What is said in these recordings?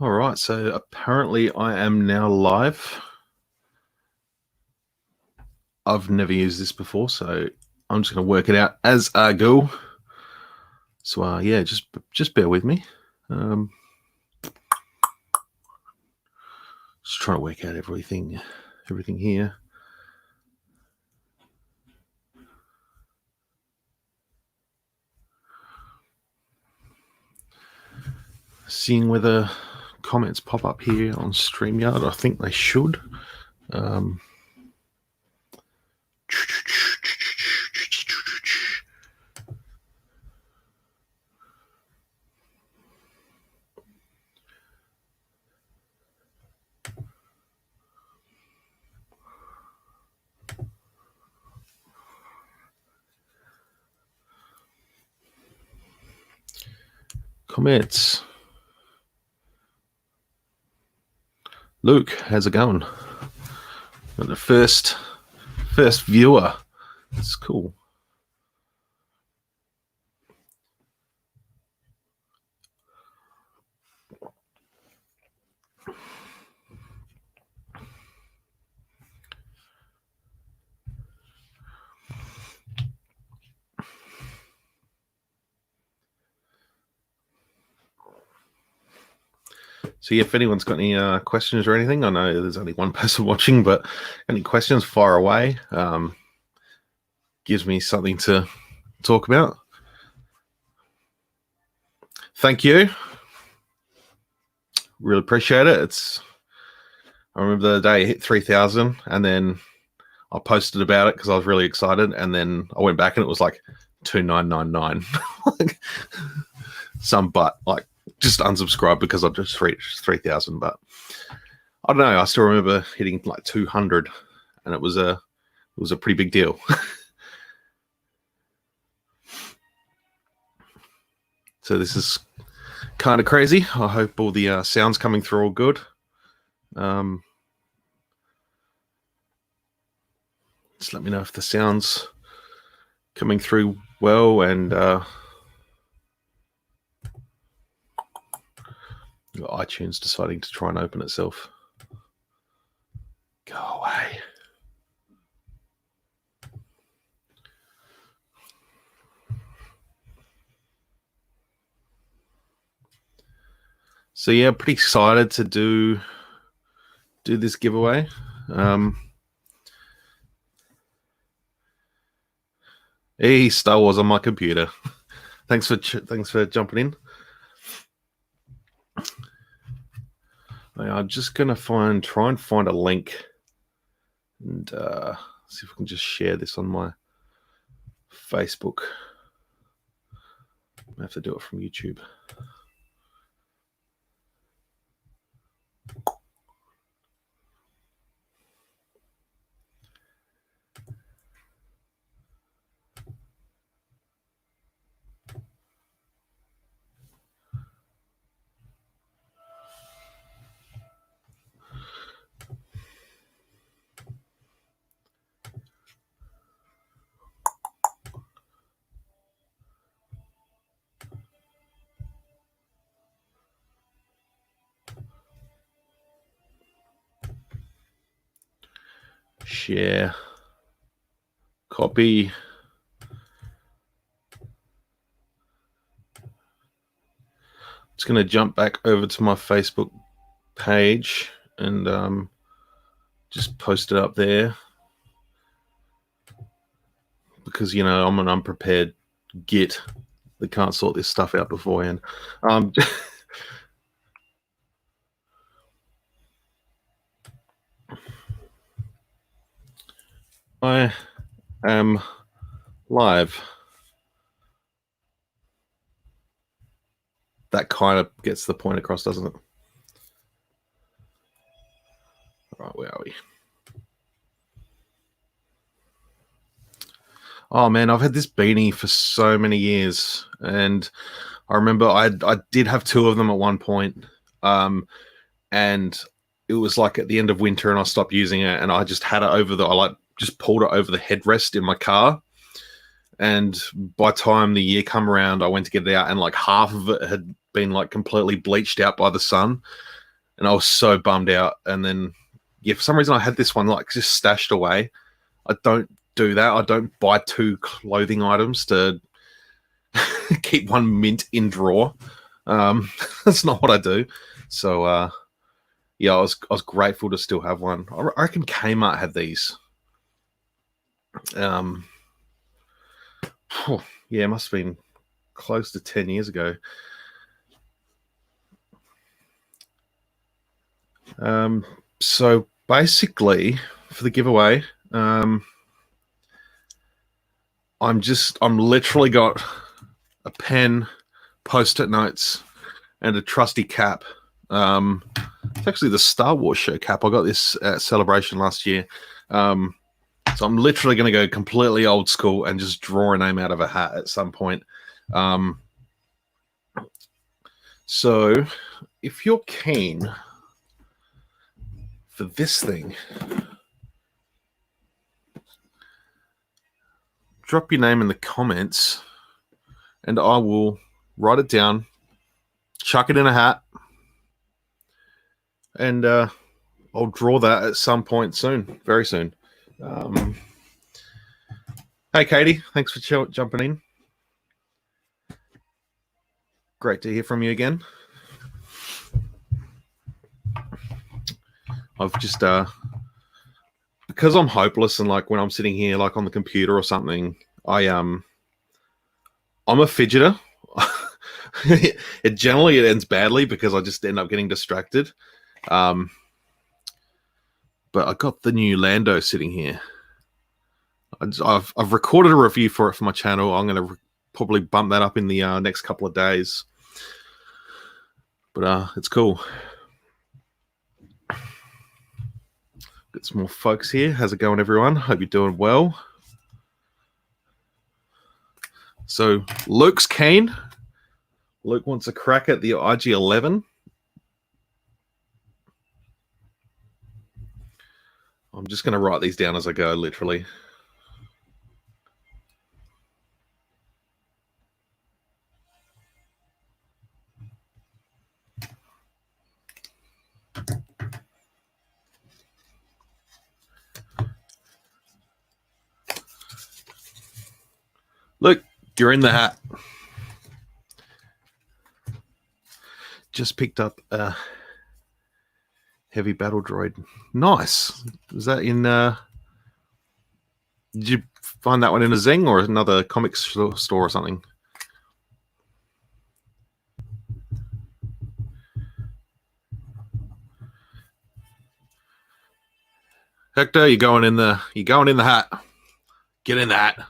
All right, so apparently I am now live. I've never used this before, so I'm just going to work it out as I go. So yeah, just bear with me. Just trying to work out everything here. Seeing whether comments pop up here on StreamYard. I think they should. Comments. Luke, how's it going? Got the first viewer. That's cool. So yeah, if anyone's got any questions or anything, I know there's only one person watching, but any questions, fire away. Gives me something to talk about. Thank you. Really appreciate it. I remember the day it hit 3,000, and then I posted about it because I was really excited, and then I went back and it was like 2,999. Some butt like just unsubscribed because I just reached 3,000. But I don't know. I still remember hitting like 200, and it was a pretty big deal. So this is kind of crazy. I hope all the sounds coming through all good. Just let me know if the sound's coming through well, and iTunes deciding to try and open itself. Go away. So yeah, pretty excited to do this giveaway. Hey, Star Wars on my computer. Thanks for jumping in. I'm just gonna try and find a link, and see if we can just share this on my Facebook. I have to do it from YouTube. Share, copy. Just going to jump back over to my Facebook page and just post it up there, because I'm an unprepared git that can't sort this stuff out beforehand. I am live. That kind of gets the point across, doesn't it? All right, where are we? Oh man, I've had this beanie for so many years, and I remember I did have two of them at one point, and it was like at the end of winter, and I stopped using it, and I just had it just pulled it over the headrest in my car. And by the time the year come around, I went to get it out, and like half of it had been like completely bleached out by the sun, and I was so bummed out. And then, yeah, for some reason I had this one like just stashed away. I don't do that. I don't buy 2 clothing items to keep one mint in drawer. That's not what I do. So yeah, I was grateful to still have one. I reckon Kmart had these. Yeah, it must have been close to 10 years ago. So basically, for the giveaway, I'm literally got a pen, post-it notes, and a trusty cap. It's actually the Star Wars show cap. I got this at Celebration last year. So I'm literally going to go completely old school and just draw a name out of a hat at some point. So if you're keen for this thing, drop your name in the comments and I will write it down, chuck it in a hat, and I'll draw that at some point soon, very soon. Hey, Katie, thanks for jumping in. Great to hear from you again. I've just because I'm hopeless, and like when I'm sitting here like on the computer or something, I'm a fidgeter. It ends badly because I just end up getting distracted. But I got the new Lando sitting here. I've recorded a review for it for my channel. I'm going to probably bump that up in the next couple of days. But it's cool. Got some more folks here. How's it going, everyone? Hope you're doing well. So Luke's keen. Luke wants a crack at the IG-11. I'm just going to write these down as I go, literally. Look, you're in the hat. Just picked up a heavy battle droid. Nice. Was that in... did you find that one in a Zing or another comic store or something? Hector, you're going in the hat. Get in the hat.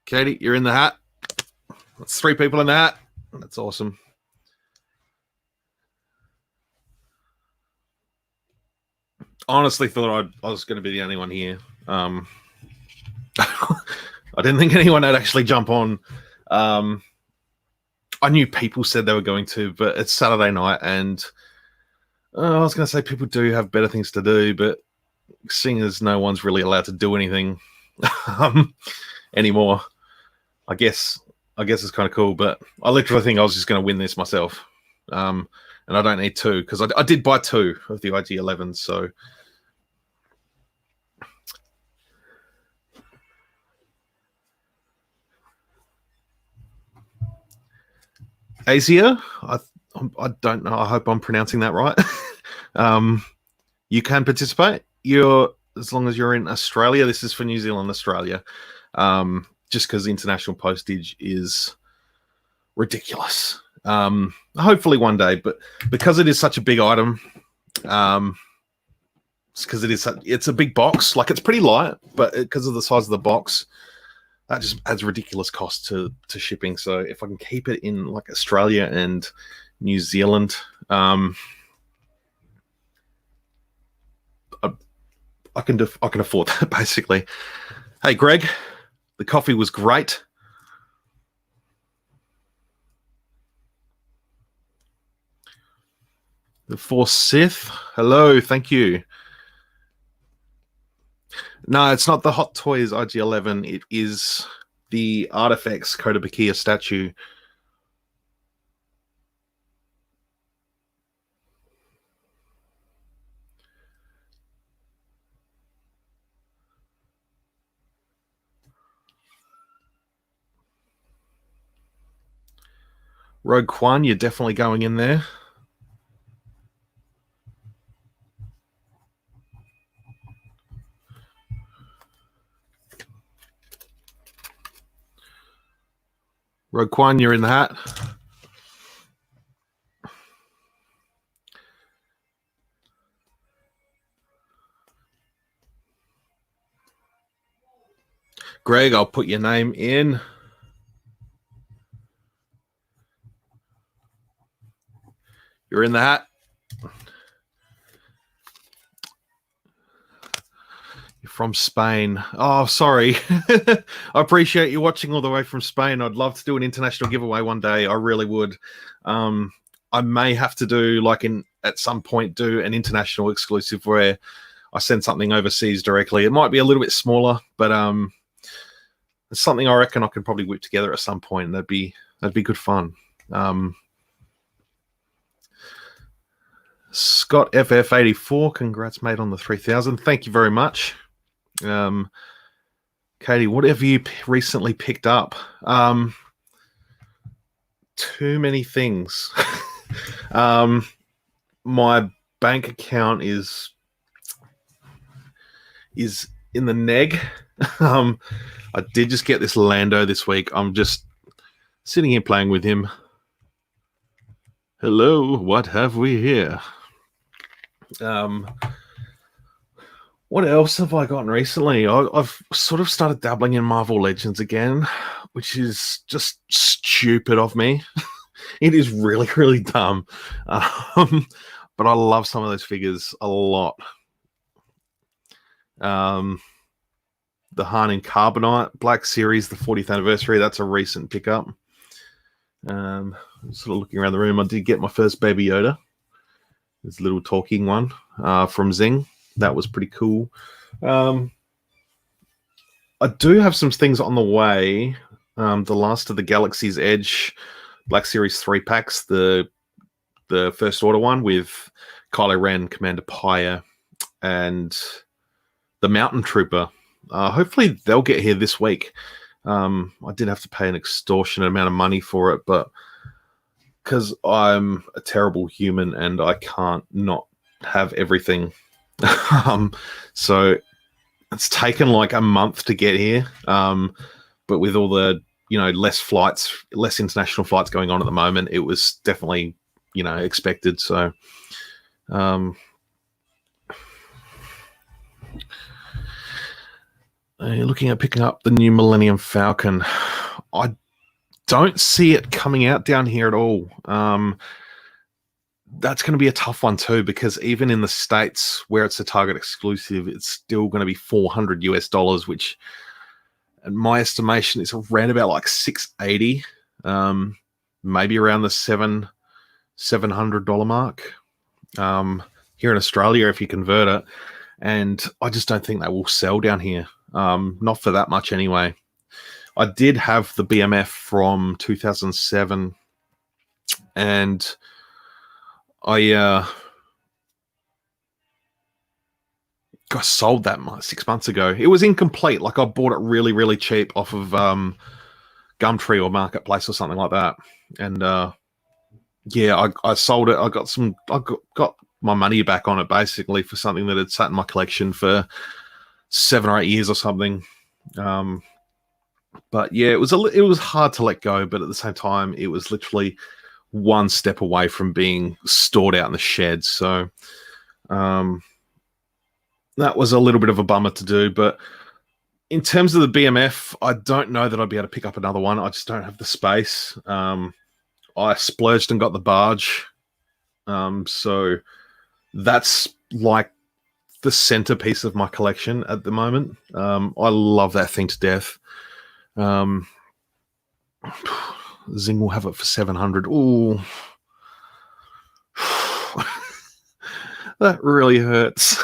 Katie, you're in the hat. That's 3 people in the hat. That's awesome. Honestly thought I was going to be the only one here. I didn't think anyone would actually jump on. I knew people said they were going to, but it's Saturday night, and I was going to say people do have better things to do, but seeing as no one's really allowed to do anything anymore, I guess it's kind of cool. But I literally think I was just going to win this myself, and I don't need 2 because I did buy 2 of the IG-11, so. Asia, I don't know. I hope I'm pronouncing that right. You can participate. As long as you're in Australia. This is for New Zealand, Australia. Just because international postage is ridiculous. Hopefully one day, but because it is such a big item, it's because it's a big box. Like, it's pretty light, but because of the size of the box, that just adds ridiculous cost to shipping. So if I can keep it in like Australia and New Zealand, I can afford that, basically. Hey, Greg, the coffee was great. The Force Sith. Hello, thank you. No, it's not the Hot Toys IG-11. It is the Artifacts Kotobukiya statue. Rogue One, you're definitely going in there. Rogue One, you're in the hat. Greg, I'll put your name in. You're in the hat. You're from Spain. Oh, sorry. I appreciate you watching all the way from Spain. I'd love to do an international giveaway one day. I really would. I may have to do at some point do an international exclusive where I send something overseas directly. It might be a little bit smaller, but it's something I reckon I could probably whip together at some point. And that'd be good fun. Scott FF84, congrats, mate, on the 3,000. Thank you very much. Katie, what have you recently picked up? Too many things. My bank account is in the neg. I did just get this Lando this week. I'm just sitting here playing with him. Hello, what have we here? What else have I gotten recently? I've sort of started dabbling in Marvel Legends again, which is just stupid of me. It is really, really dumb. But I love some of those figures a lot. The Han in Carbonite Black Series, the 40th anniversary. That's a recent pickup. Sort of looking around the room, I did get my first Baby Yoda. This little talking one from Zing. That was pretty cool. I do have some things on the way. The Last of the Galaxy's Edge Black Series 3 packs, the First Order one with Kylo Ren, Commander Pyre, and the Mountain Trooper. Hopefully they'll get here this week. I did have to pay an extortionate amount of money for it, but because I'm a terrible human and I can't not have everything. So it's taken like a month to get here. But with all the, less international flights going on at the moment, it was definitely, expected. So, looking at picking up the new Millennium Falcon. I don't see it coming out down here at all. That's going to be a tough one too, because even in the States where it's a Target exclusive, it's still going to be $400 US, which in my estimation is around about like $680, maybe around the $700 mark. Here in Australia, if you convert it, and I just don't think they will sell down here. Not for that much anyway. I did have the BMF from 2007, and I got sold that 6 months ago. It was incomplete. Like I bought it really, really cheap off of Gumtree or Marketplace or something like that. And I sold it. I got my money back on it basically for something that had sat in my collection for 7 or 8 years or something. But yeah, it was hard to let go, but at the same time, it was literally one step away from being stored out in the shed. So that was a little bit of a bummer to do. But in terms of the BMF, I don't know that I'd be able to pick up another one. I just don't have the space. I splurged and got the barge. So that's like the centerpiece of my collection at the moment. I love that thing to death. Zing will have it for 700. Ooh. That really hurts.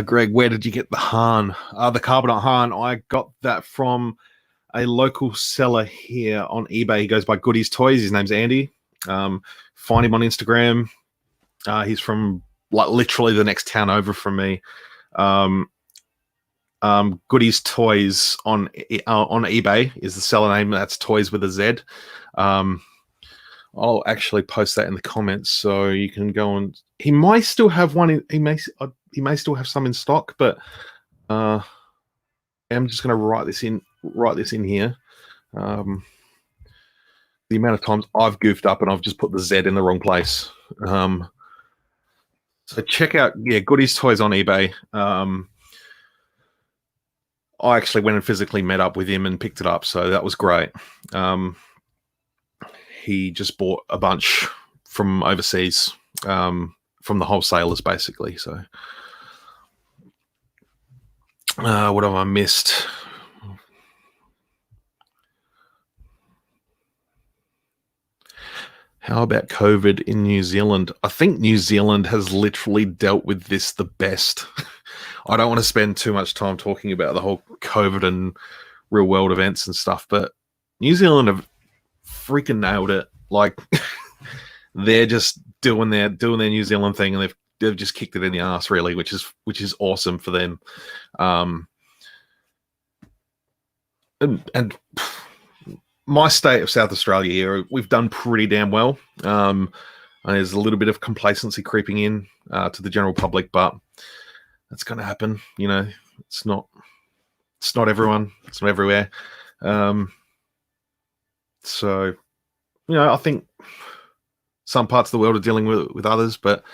Greg, where did you get the Han? The Carbonite Han. I got that from a local seller here on eBay. He goes by Goodies Toys. His name's Andy. Find him on Instagram. He's from like literally the next town over from me. Goodies Toys on eBay is the seller name. That's Toys with a Z. I'll actually post that in the comments so you can go on. He might still have one. He may still have some in stock, but I'm just going to write this in here. The amount of times I've goofed up and I've just put the Z in the wrong place. So check out Goodies Toys on eBay. I actually went and physically met up with him and picked it up, so that was great. He just bought a bunch from overseas, from the wholesalers, basically. So, what have I missed? How about COVID in New Zealand? I think New Zealand has literally dealt with this the best. I don't want to spend too much time talking about the whole COVID and real world events and stuff, but New Zealand have freaking nailed it. Like they're just doing their New Zealand thing, and they've just kicked it in the ass, really, which is awesome for them. And my state of South Australia here, we've done pretty damn well. And there's a little bit of complacency creeping in to the general public, but that's going to happen. You know, it's not everyone. It's not everywhere. So, you know, I think some parts of the world are dealing with others, but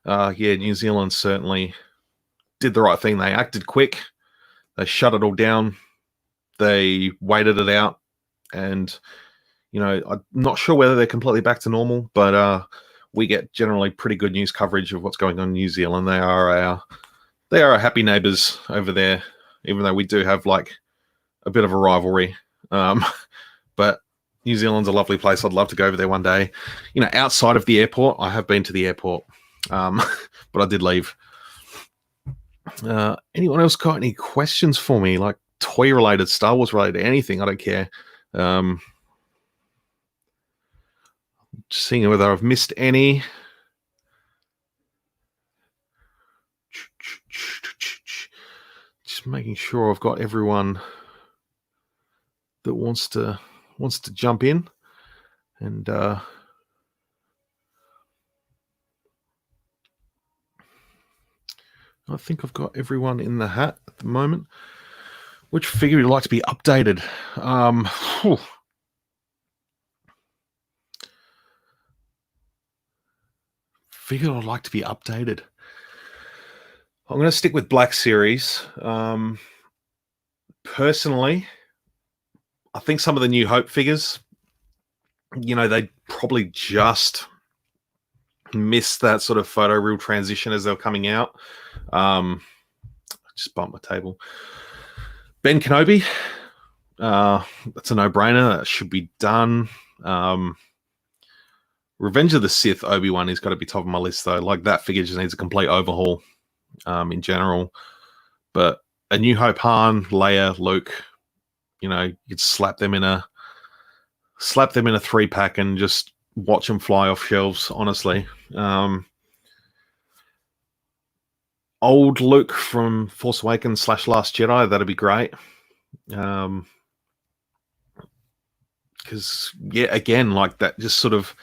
New Zealand certainly did the right thing. They acted quick. They shut it all down. They waited it out. And, you know, I'm not sure whether they're completely back to normal, but we get generally pretty good news coverage of what's going on in New Zealand. They are our happy neighbors over there, even though we do have like a bit of a rivalry. But New Zealand's a lovely place. I'd love to go over there one day. You know, outside of the airport, I have been to the airport, but I did leave. Anyone else got any questions for me, like toy related, Star Wars related, anything? I don't care. Just seeing whether I've missed any. Just making sure I've got everyone that wants to jump in, and I think I've got everyone in the hat at the moment. Which figure would you like to be updated? Figure I'd like to be updated. I'm going to stick with Black Series. Personally, I think some of the New Hope figures, you know, they probably just missed that sort of photo real transition as they were coming out. I just bumped my table. Ben Kenobi, that's a no-brainer. That should be done. Revenge of the Sith Obi-Wan has got to be top of my list, though. Like, that figure just needs a complete overhaul in general. But a New Hope Han, Leia, Luke, you know, you'd slap them in a 3-pack and just watch them fly off shelves, honestly. Old Luke from Force Awakens / Last Jedi, that'd be great. Because, yeah, again, like that just sort of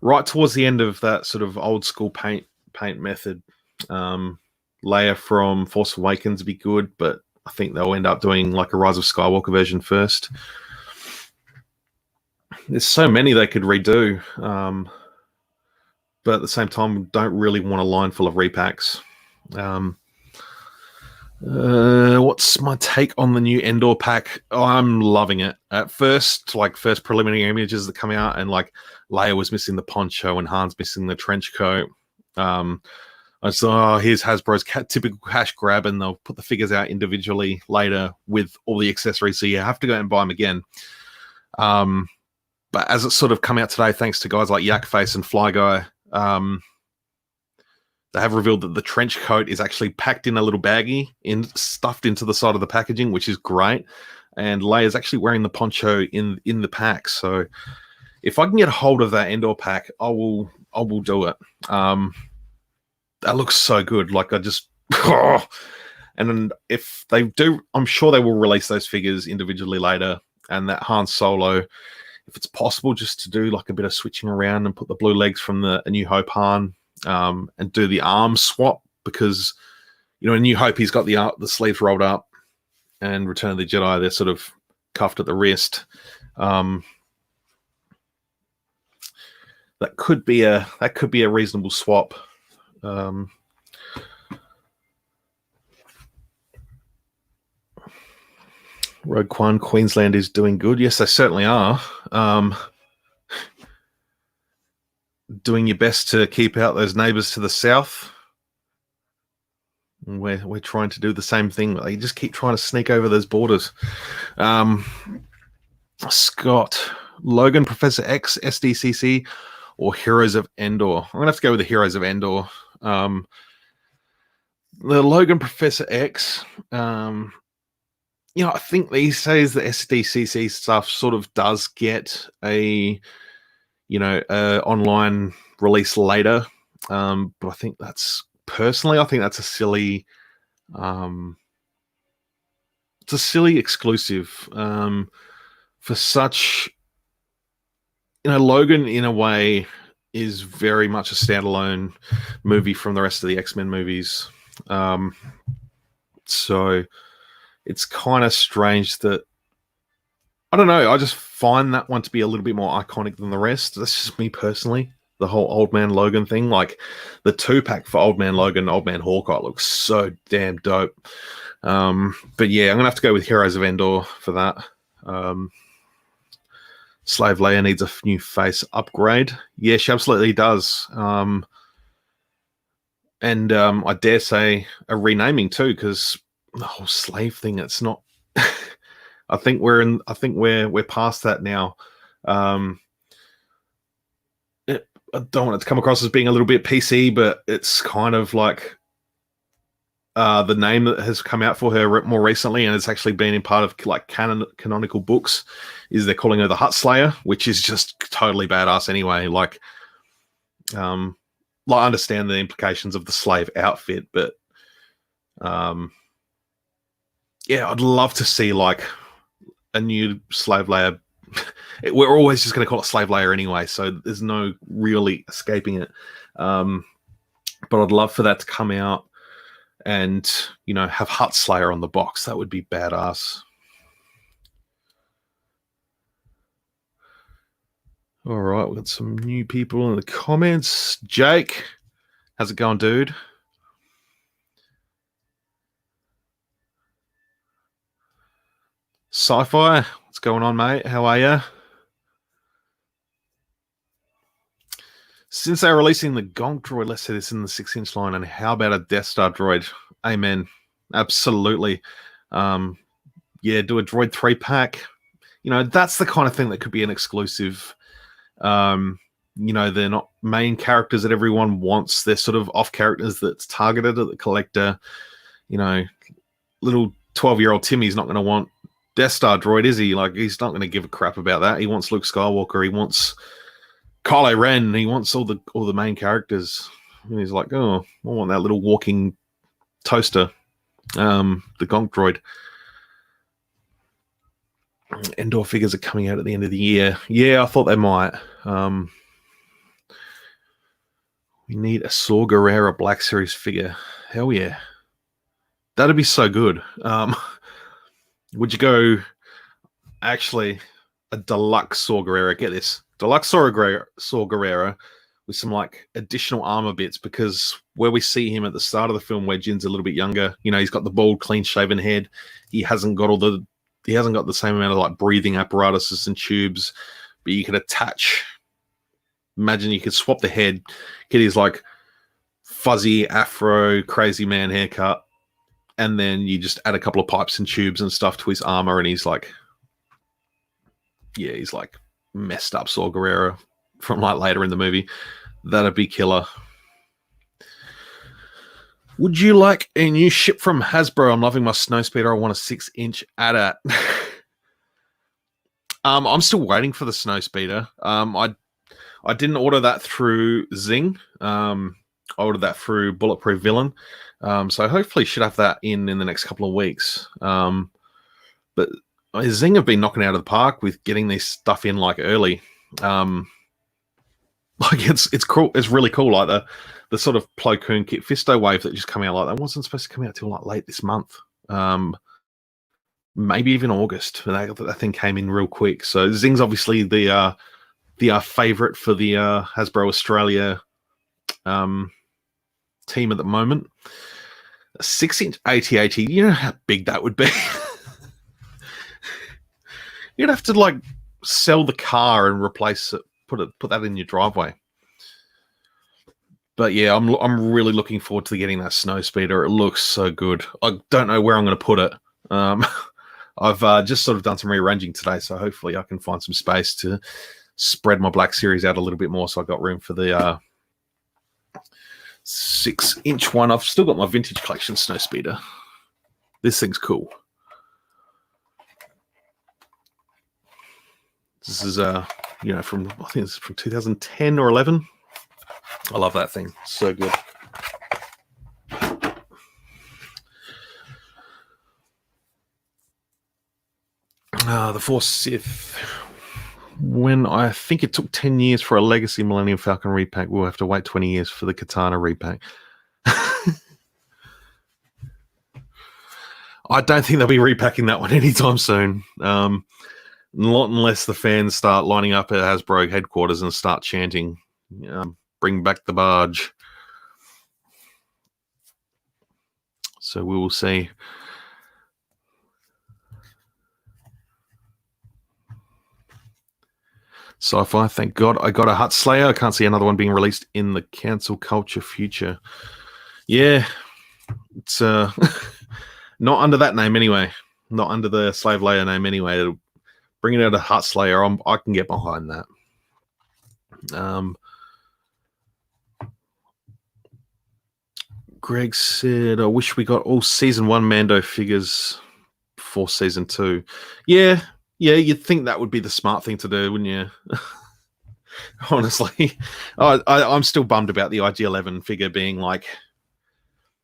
right towards the end of that sort of old school paint method. Leia from Force Awakens would be good, but I think they'll end up doing like a Rise of Skywalker version first. There's so many they could redo, but at the same time, don't really want a line full of repacks. What's my take on the new Endor pack? Oh, I'm loving it. At first preliminary images that come out, and like Leia was missing the poncho and Han's missing the trench coat. I saw here's Hasbro's typical cash grab, and they'll put the figures out individually later with all the accessories, so you have to go and buy them again. But as it's sort of come out today, thanks to guys like Yakface and Fly Guy, They have revealed that the trench coat is actually packed in a little baggie, stuffed into the side of the packaging, which is great. And Leia's actually wearing the poncho in the pack. So if I can get a hold of that Endor pack, I will do it. That looks so good. Like I just, and then if they do, I'm sure they will release those figures individually later. And that Han Solo, if it's possible, just to do like a bit of switching around and put the blue legs from the A New Hope Han, and do the arm swap, because in A New Hope he's got the sleeves rolled up, and Return of the Jedi they're sort of cuffed at the wrist. That could be a reasonable swap. Rogue One, Queensland is doing good. Yes, they certainly are. Doing your best to keep out those neighbours to the south. We're trying to do the same thing. They just keep trying to sneak over those borders. Scott, Logan, Professor X, SDCC, or Heroes of Endor? I'm going to have to go with the Heroes of Endor. The Logan Professor X, I think these days the SDCC stuff sort of does get a online release later. But I think that's a silly, it's a silly exclusive, for such, Logan in a way is very much a standalone movie from the rest of the X-Men movies. So it's kind of strange that, I don't know, I just find that one to be a little bit more iconic than the rest. That's just me personally. The whole Old Man Logan thing, like the 2-pack for Old Man Logan and Old Man Hawkeye looks so damn dope. But yeah, I'm going to have to go with Heroes of Endor for that. Slave Leia needs a new face upgrade. Yeah, she absolutely does. And I dare say a renaming too, because the whole slave thing, it's not... I think we're past that now. I don't want it to come across as being a little bit PC, but it's kind of like the name that has come out for her more recently, and it's actually been in part of like canonical books, is they're calling her the Hutt Slayer, which is just totally badass anyway. Like, I understand the implications of the slave outfit, but yeah, I'd love to see like a new Slave Leia. We're always just going to call it Slave Leia anyway, so there's no really escaping it. But I'd love for that to come out and, have Hutt Slayer on the box. That would be badass. All right, we've got some new people in the comments. Jake, how's it going, dude? Sci-Fi, what's going on, mate? How are you? Since they're releasing the Gonk droid, let's say this in the 6-inch line, and how about a Death Star droid? Amen. Absolutely. Yeah, do a droid 3-pack. That's the kind of thing that could be an exclusive. They're not main characters that everyone wants. They're sort of off characters that's targeted at the collector. Little 12-year-old Timmy's not going to want Death Star droid, is he? Like, he's not going to give a crap about that. He wants Luke Skywalker. He wants Kylo Ren. He wants all the main characters. And he's like, oh, I want that little walking toaster, the Gonk droid. Endor figures are coming out at the end of the year. Yeah, I thought they might. We need a Saw Gerrera Black Series figure. Hell yeah. That'd be so good. Would you go, actually, a deluxe Saw Gerrera? Get this. Deluxe Saw Gerrera with some like additional armor bits, because where we see him at the start of the film where Jin's a little bit younger, he's got the bald, clean-shaven head. He hasn't got the same amount of like breathing apparatuses and tubes, but you could attach. Imagine you could swap the head, get his like fuzzy afro crazy man haircut, and then you just add a couple of pipes and tubes and stuff to his armor, and he's like messed up Saw Gerrera from like later in the movie. That'd be killer. Would you like a new ship from Hasbro? I'm loving my snowspeeder. I want a 6-inch AT-AT. I'm still waiting for the snowspeeder. I didn't order that through Zing. I ordered that through Bulletproof Villain. So hopefully should have that in the next couple of weeks. But Zing have been knocking out of the park with getting this stuff in like early. Like it's cool. It's really cool. Like the sort of Plo Koon Kit Fisto wave that just came out like that wasn't supposed to come out till like late this month. Maybe even August. That thing came in real quick. So Zing's obviously the favorite for the Hasbro Australia team at the moment. A 6-inch AT-AT. You know how big that would be. You'd have to like sell the car and replace it. Put that in your driveway. But yeah, I'm really looking forward to getting that snowspeeder. It looks so good. I don't know where I'm going to put it. I've just sort of done some rearranging today, so hopefully I can find some space to spread my Black Series out a little bit more, so I've got room for the 6-inch one. I've still got my vintage collection snowspeeder. This thing's cool. This is from I think it's from 2010 or 11. I love that thing. So good. The Force Sith. When I think it took 10 years for a Legacy Millennium Falcon repack, we'll have to wait 20 years for the Katana repack. I don't think they'll be repacking that one anytime soon. Not unless the fans start lining up at Hasbro headquarters and start chanting, bring back the barge. So we will see. Sci-fi, thank God. I got a Hutt Slayer. I can't see another one being released in the cancel culture future. Yeah, it's not under that name anyway. Not under the Slave Leia name anyway. It'll bring it out a Hutt Slayer. I can get behind that. Greg said, I wish we got all season 1 Mando figures for season 2. Yeah, you'd think that would be the smart thing to do, wouldn't you? Honestly, I'm still bummed about the IG-11 figure being like,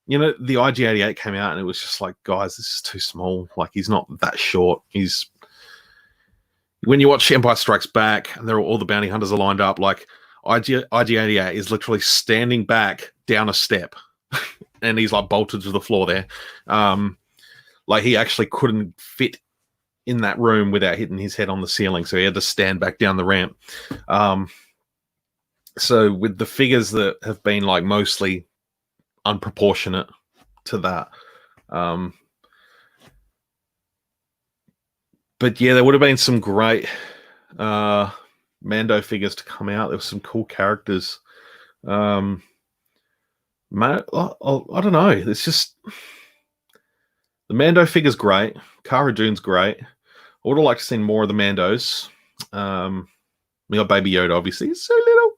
the IG-88 came out and it was just like, guys, this is too small. Like, he's not that short. When you watch Empire Strikes Back and all the bounty hunters are lined up, like IG-88 is literally standing back down a step and he's like bolted to the floor there. Like he actually couldn't fit in that room without hitting his head on the ceiling, so he had to stand back down the ramp. So with the figures that have been like mostly unproportionate to that, but yeah, there would have been some great Mando figures to come out. There were some cool characters. I don't know. It's just the Mando figure's great. Cara Dune's great. I would have liked to see more of the Mandos. We got Baby Yoda, obviously. He's so little.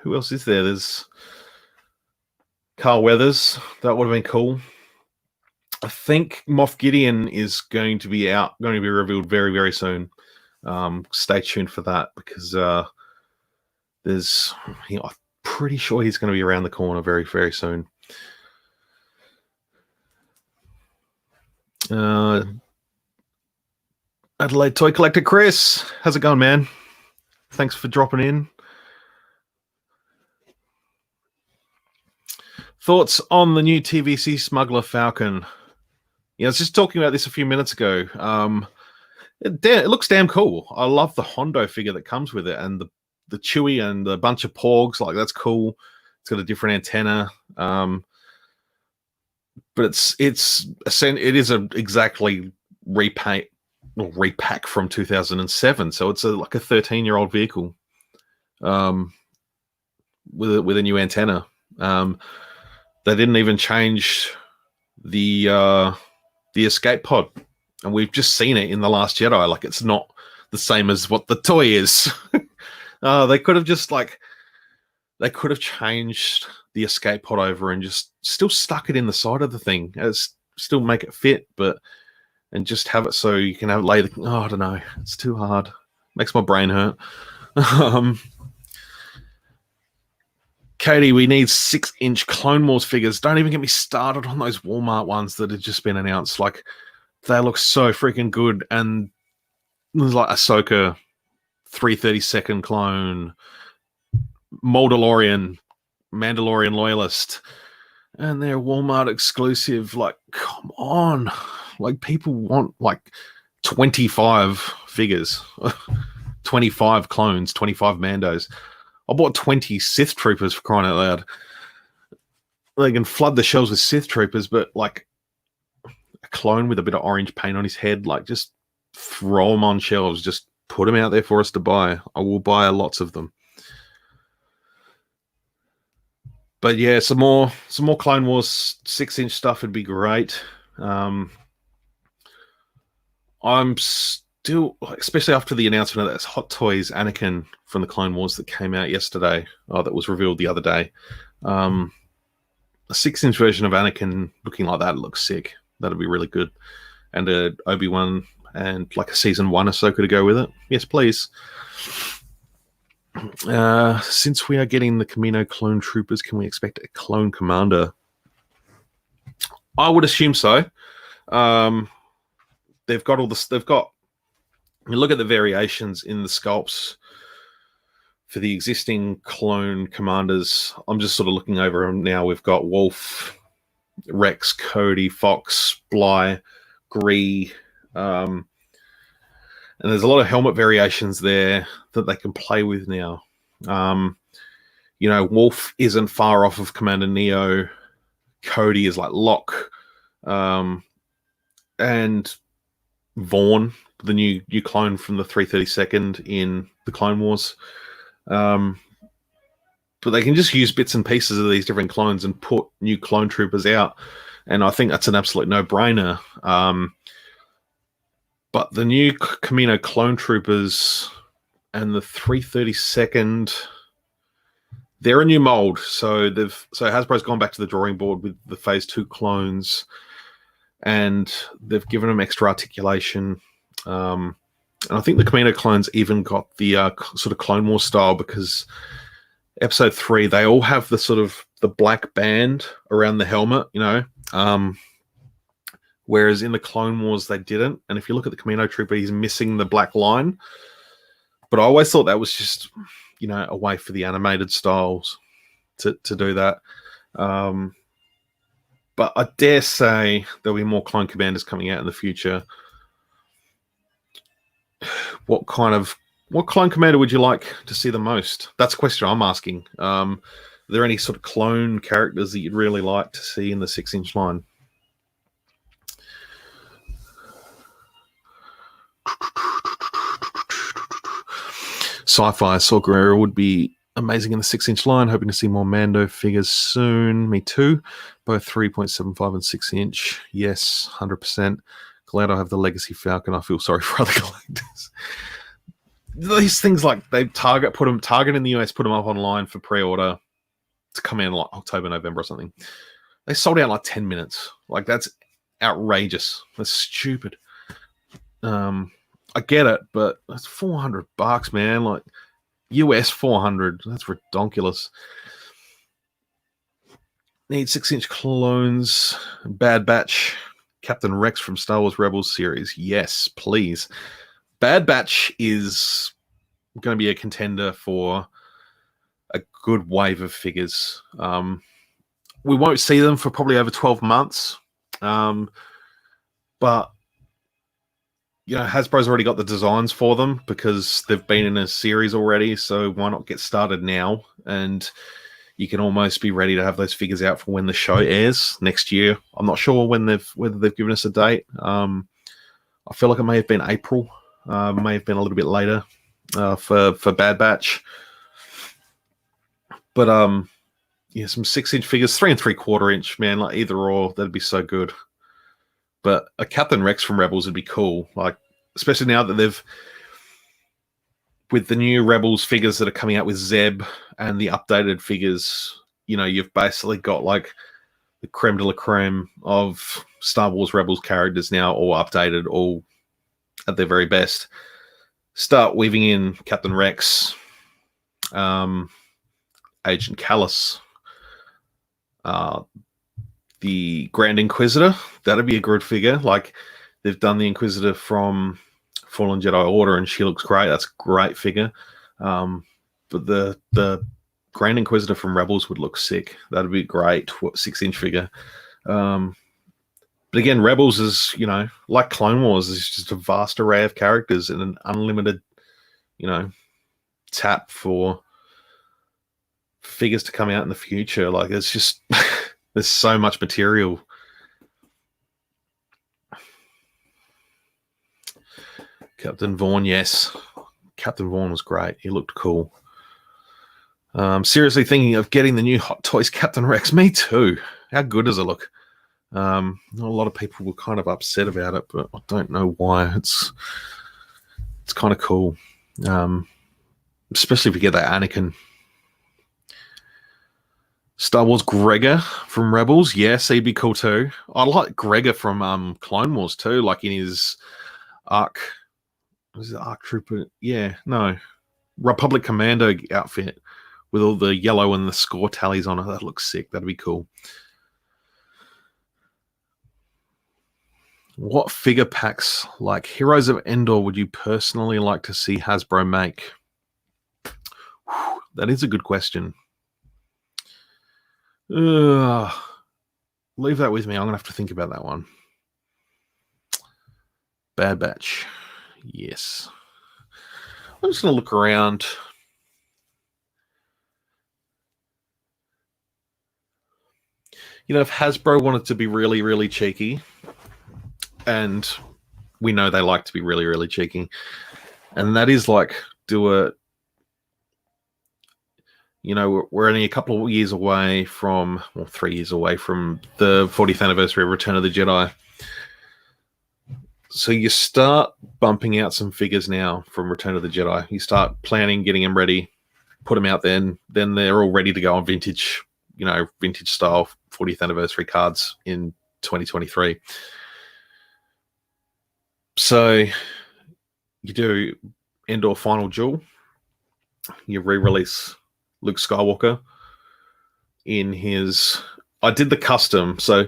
Who else is there? There's Carl Weathers. That would have been cool. I think Moff Gideon is going to be revealed very, very soon. Stay tuned for that because I'm pretty sure he's going to be around the corner very, very soon. Adelaide Toy Collector Chris, how's it going, man? Thanks for dropping in. Thoughts on the new TVC Smuggler Falcon? Yeah, I was just talking about this a few minutes ago. It looks damn cool. I love the Hondo figure that comes with it, and the Chewie and the bunch of Porgs. Like, that's cool. It's got a different antenna. But it is exactly repack from 2007. So it's like a 13-year-old vehicle with a new antenna. They didn't even change the escape pod, and we've just seen it in The Last Jedi. Like, it's not the same as what the toy is. They could have just like They could have changed the escape pod over and just still stuck it in the side of the thing. Still make it fit, and just have it so you can have lay the. Oh, I don't know. It's too hard. Makes my brain hurt. Katie, we need 6-inch Clone Wars figures. Don't even get me started on those Walmart ones that have just been announced. Like, they look so freaking good. And there's like Ahsoka, 332nd clone, Mandalorian Loyalist, and they're Walmart exclusive. Like, come on. Like, people want like 25 figures, 25 clones, 25 Mandos. I bought 20 Sith Troopers, for crying out loud. They can flood the shelves with Sith Troopers, but like a clone with a bit of orange paint on his head, like just throw them on shelves. Just put them out there for us to buy. I will buy lots of them. But yeah, some more Clone Wars 6-inch stuff would be great. I'm still, especially after the announcement of that Hot Toys Anakin from the Clone Wars that came out yesterday, that was revealed the other day. A 6-inch version of Anakin looking like that looks sick. That'd be really good. And a Obi-Wan and like a season 1 Ahsoka to go with it. Yes, please. Since we are getting the Kamino clone troopers, can we expect a clone commander? I would assume so. They've got all this. They've got. You look at the variations in the sculpts for the existing clone commanders. I'm just sort of looking over them now. We've got Wolf, Rex, Cody, Fox, Bly, Gree, and there's a lot of helmet variations there that they can play with now. Wolf isn't far off of Commander Neo. Cody is like Locke, and Vaughn, the new clone from the 332nd in the Clone Wars. But they can just use bits and pieces of these different clones and put new clone troopers out. And I think that's an absolute no-brainer. But the new Kamino clone troopers and the 332nd, they're a new mold. So Hasbro's gone back to the drawing board with the Phase 2 clones, and they've given them extra articulation. And I think the Kamino clones even got the sort of Clone Wars style, because Episode 3, they all have the sort of the black band around the helmet, whereas in the Clone Wars they didn't. And if you look at the Kamino Trooper, he's missing the black line. But I always thought that was just, a way for the animated styles to do that. But I dare say there'll be more clone commanders coming out in the future. What clone commander would you like to see the most? That's a question I'm asking. Are there any sort of clone characters that you'd really like to see in the 6-inch line? Sci-Fi Saw Gerrera would be amazing in the 6-inch line. Hoping to see more Mando figures soon. Me too. Both 3.75 and 6-inch. Yes, 100%. Glad I have the Legacy Falcon. I feel sorry for other collectors. These things, like, they Target in the US put them up online for pre-order to come in like October, November or something. They sold out in like 10 minutes. Like, that's outrageous. That's stupid. I get it, but that's $400, man. Like, US 400. That's redonkulous. Need 6-inch clones. Bad Batch. Captain Rex from Star Wars Rebels series. Yes, please. Bad Batch is going to be a contender for a good wave of figures. We won't see them for probably over 12 months. But Hasbro's already got the designs for them because they've been in a series already, so why not get started now? And you can almost be ready to have those figures out for when the show airs next year. I'm not sure whether they've given us a date. I feel like it may have been April. May have been a little bit later for Bad Batch. But some 6-inch figures, 3 3/4 inch, man, like either or, that'd be so good. But a Captain Rex from Rebels would be cool, like especially now that with the new Rebels figures that are coming out with Zeb and the updated figures, you know, you've basically got like the creme de la creme of Star Wars Rebels characters now, all updated, all at their very best. Start weaving in Captain Rex, Agent Callus, the Grand Inquisitor. That'd be a good figure. Like, they've done the Inquisitor from Fallen Jedi Order, and she looks great. That's a great figure. But the Grand Inquisitor from Rebels would look sick. That'd be great. 6-inch figure. But again, Rebels is, you know, like Clone Wars, is just a vast array of characters and an unlimited, you know, tap for figures to come out in the future. Like, it's just there's so much material. Captain Vaughn, yes. Captain Vaughn was great. He looked cool. Seriously thinking of getting the new Hot Toys Captain Rex. Me too. How good does it look? A lot of people were kind of upset about it, but I don't know why. It's kind of cool. Especially if you get that Anakin. Star Wars Gregor from Rebels. Yes, he'd be cool too. I like Gregor from Clone Wars too, like in his Arc. Was it Arc Trooper? Yeah, no. Republic Commando outfit with all the yellow and the score tallies on it. That looks sick. That'd be cool. What figure packs like Heroes of Endor would you personally like to see Hasbro make? Whew, that is a good question. Leave that with me. I'm going to have to think about that one. Bad Batch. Yes. I'm just going to look around. You know, if Hasbro wanted to be really, really cheeky, and we know they like to be really, really cheeky, and that is like do a, you know, we're only a couple of years away from, well, 3 years away from the 40th anniversary of Return of the Jedi. So you start bumping out some figures now from Return of the Jedi. You start planning, getting them ready, put them out then they're all ready to go on vintage, you know, vintage style 40th anniversary cards in 2023. So you do Endor Final Duel. You re-release Luke Skywalker in his... I did the custom. So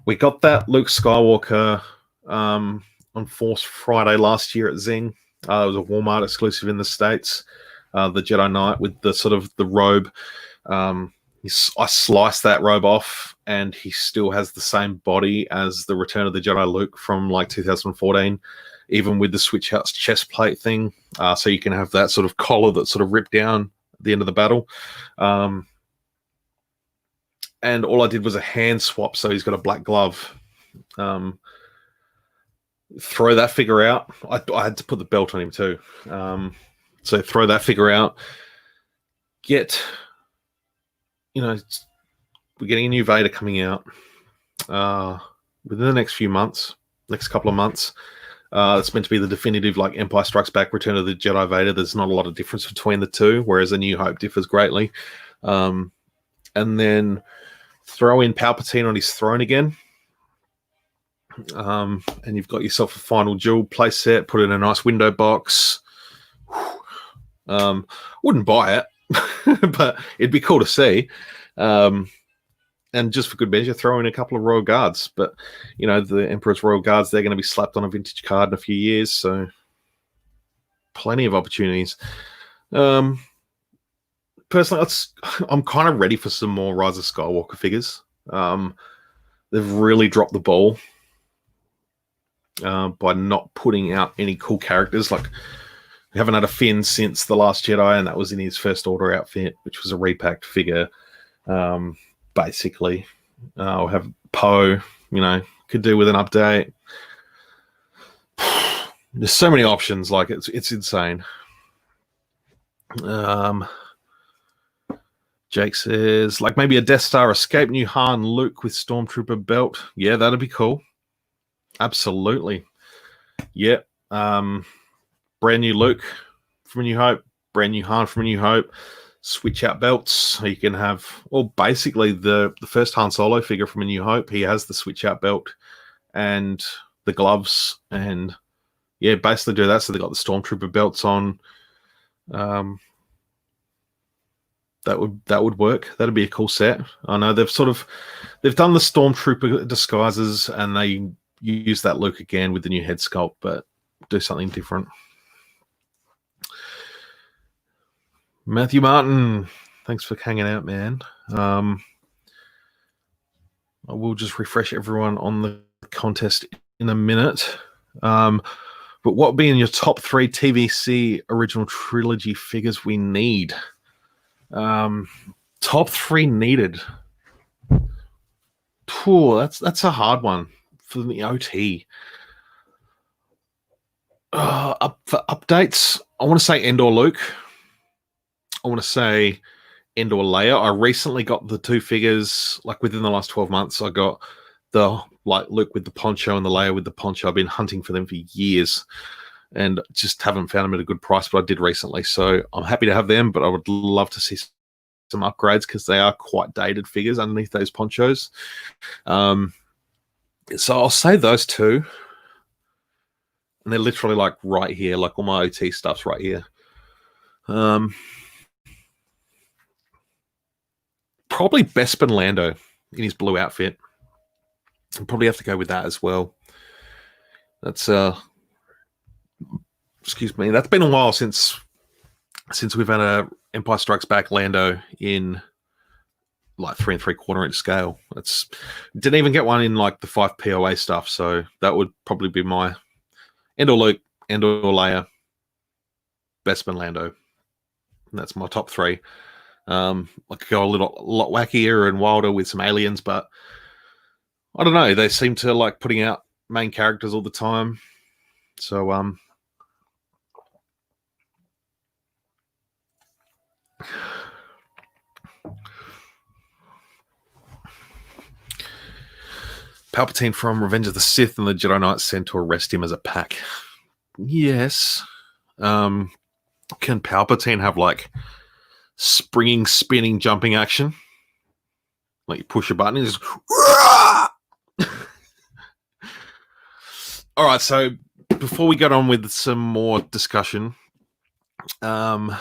we got that Luke Skywalker on Force Friday last year at Zing. It was a Walmart exclusive in the States. The Jedi Knight with the sort of the robe. I sliced that robe off, and he still has the same body as the Return of the Jedi Luke from like 2014, even with the switch out chest plate thing. So you can have that sort of collar that sort of ripped down at the end of the battle. And all I did was a hand swap, so he's got a black glove. Throw that figure out. I had to put the belt on him too. So throw that figure out. Get, you know, we're getting a new Vader coming out within the next few months, next couple of months. It's meant to be the definitive, like, Empire Strikes Back, Return of the Jedi Vader. There's not a lot of difference between the two, whereas A New Hope differs greatly. And then throw in Palpatine on his throne again. And you've got yourself a Final Duel playset, put it in a nice window box. Wouldn't buy it, but it'd be cool to see. And just for good measure, throw in a couple of Royal Guards. But, you know, the Emperor's Royal Guards, they're going to be slapped on a vintage card in a few years. So plenty of opportunities. Personally, I'm kind of ready for some more Rise of Skywalker figures. They've really dropped the ball by not putting out any cool characters. Like, we haven't had a Finn since The Last Jedi, and that was in his First Order outfit, which was a repacked figure. Basically, we'll have Poe, you know, could do with an update. There's so many options, like it's insane. Jake says, like, maybe a Death Star escape, new Han Luke with Stormtrooper belt. Yeah, that'd be cool. Absolutely. Yeah. Brand new Luke from A New Hope, brand new Han from A New Hope, switch out belts. So you can have, well, basically the first Han Solo figure from A New Hope, he has the switch out belt and the gloves, and yeah, basically do that. So they got the Stormtrooper belts on. That would work. That'd be a cool set. I know they've done the Stormtrooper disguises, and they use that look again with the new head sculpt, but do something different. Matthew Martin, thanks for hanging out, man. I will just refresh everyone on the contest in a minute. But what would be in your top 3 TVC original trilogy figures we need? Top 3 needed. That's a hard one for the OT. For updates, I want to say Endor Luke. I want to say Endor Leia. I recently got the 2 figures, like within the last 12 months. I got the Luke with the poncho and the Leia with the poncho. I've been hunting for them for years and just haven't found them at a good price, but I did recently. So I'm happy to have them, but I would love to see some upgrades because they are quite dated figures underneath those ponchos. So I'll say those 2. And they're literally like right here, like all my OT stuff's right here. Probably Bespin Lando in his blue outfit. I'll probably have to go with that as well. That's excuse me. That's been a while since we've had a Empire Strikes Back Lando in like 3 3/4 inch scale. Didn't even get one in like the 5 POA stuff, so that would probably be my Endor Luke, Endor Leia, Bespin Lando. And that's my top 3. I could go a lot wackier and wilder with some aliens, but I don't know. They seem to like putting out main characters all the time. So Palpatine from Revenge of the Sith and the Jedi Knight sent to arrest him as a pack. Yes. Can Palpatine have like springing, spinning, jumping action? Like you push a button and just... All right, so before we get on with some more discussion, so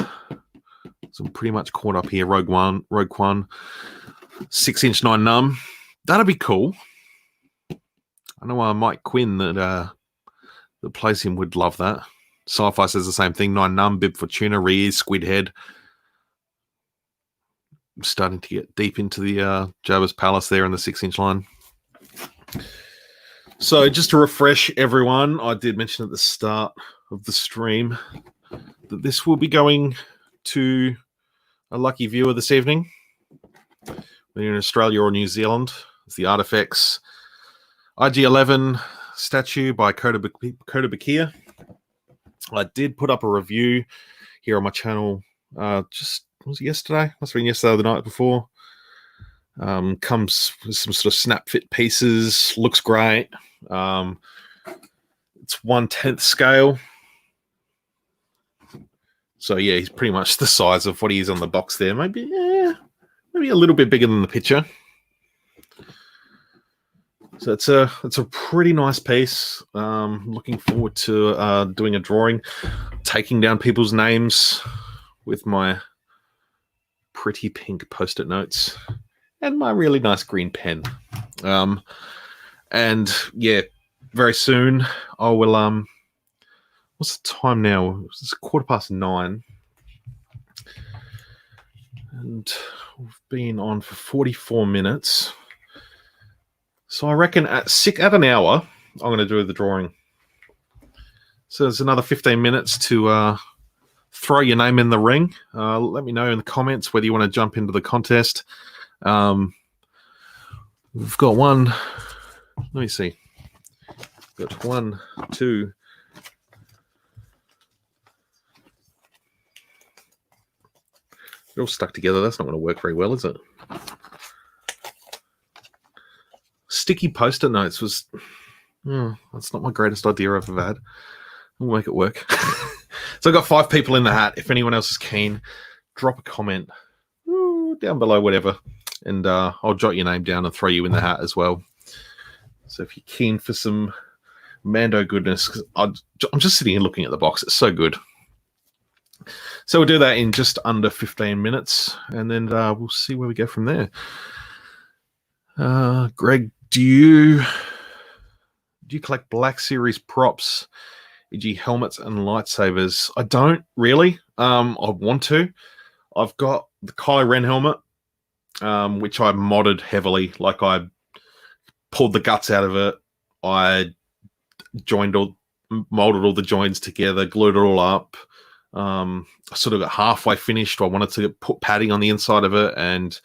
I'm pretty much caught up here. Rogue One, 6-inch 9 num. That'd be cool. I know Mike Quinn that plays him would love that. Sci-Fi says the same thing. 9 num, bib for tuna, rear, squid head. I'm starting to get deep into the Jabba's Palace there in the 6-inch line. So just to refresh everyone, I did mention at the start of the stream that this will be going to a lucky viewer this evening. Whether you're in Australia or New Zealand, it's the Artifacts IG-11 statue by Kota Bakir. I did put up a review here on my channel was it yesterday? Must have been yesterday or the night before. Comes with some sort of snap fit pieces. Looks great. It's 1/10 scale. So yeah, he's pretty much the size of what he is on the box there. Maybe a little bit bigger than the picture. So it's a pretty nice piece. Looking forward to doing a drawing, taking down people's names with my pretty pink post-it notes and my really nice green pen. And yeah, very soon I will what's the time now? It's 9:15. And we've been on for 44 minutes. So I reckon at an hour, I'm going to do the drawing. So there's another 15 minutes to throw your name in the ring. Let me know in the comments whether you want to jump into the contest. We've got one. Let me see. We've got 1, 2. They're all stuck together. That's not going to work very well, is it? Sticky post-it notes was... that's not my greatest idea I've ever had. We'll make it work. So I've got 5 people in the hat. If anyone else is keen, drop a comment down below, whatever, and I'll jot your name down and throw you in the hat as well. So if you're keen for some Mando goodness, because I'm just sitting here looking at the box. It's so good. So we'll do that in just under 15 minutes, and then we'll see where we go from there. Greg, do you collect Black Series props, e.g. helmets and lightsabers? I don't really. I want to. I've got the Kylo Ren helmet, which I modded heavily. Like, I pulled the guts out of it. I molded all the joints together, glued it all up. I sort of got halfway finished. I wanted to put padding on the inside of it, and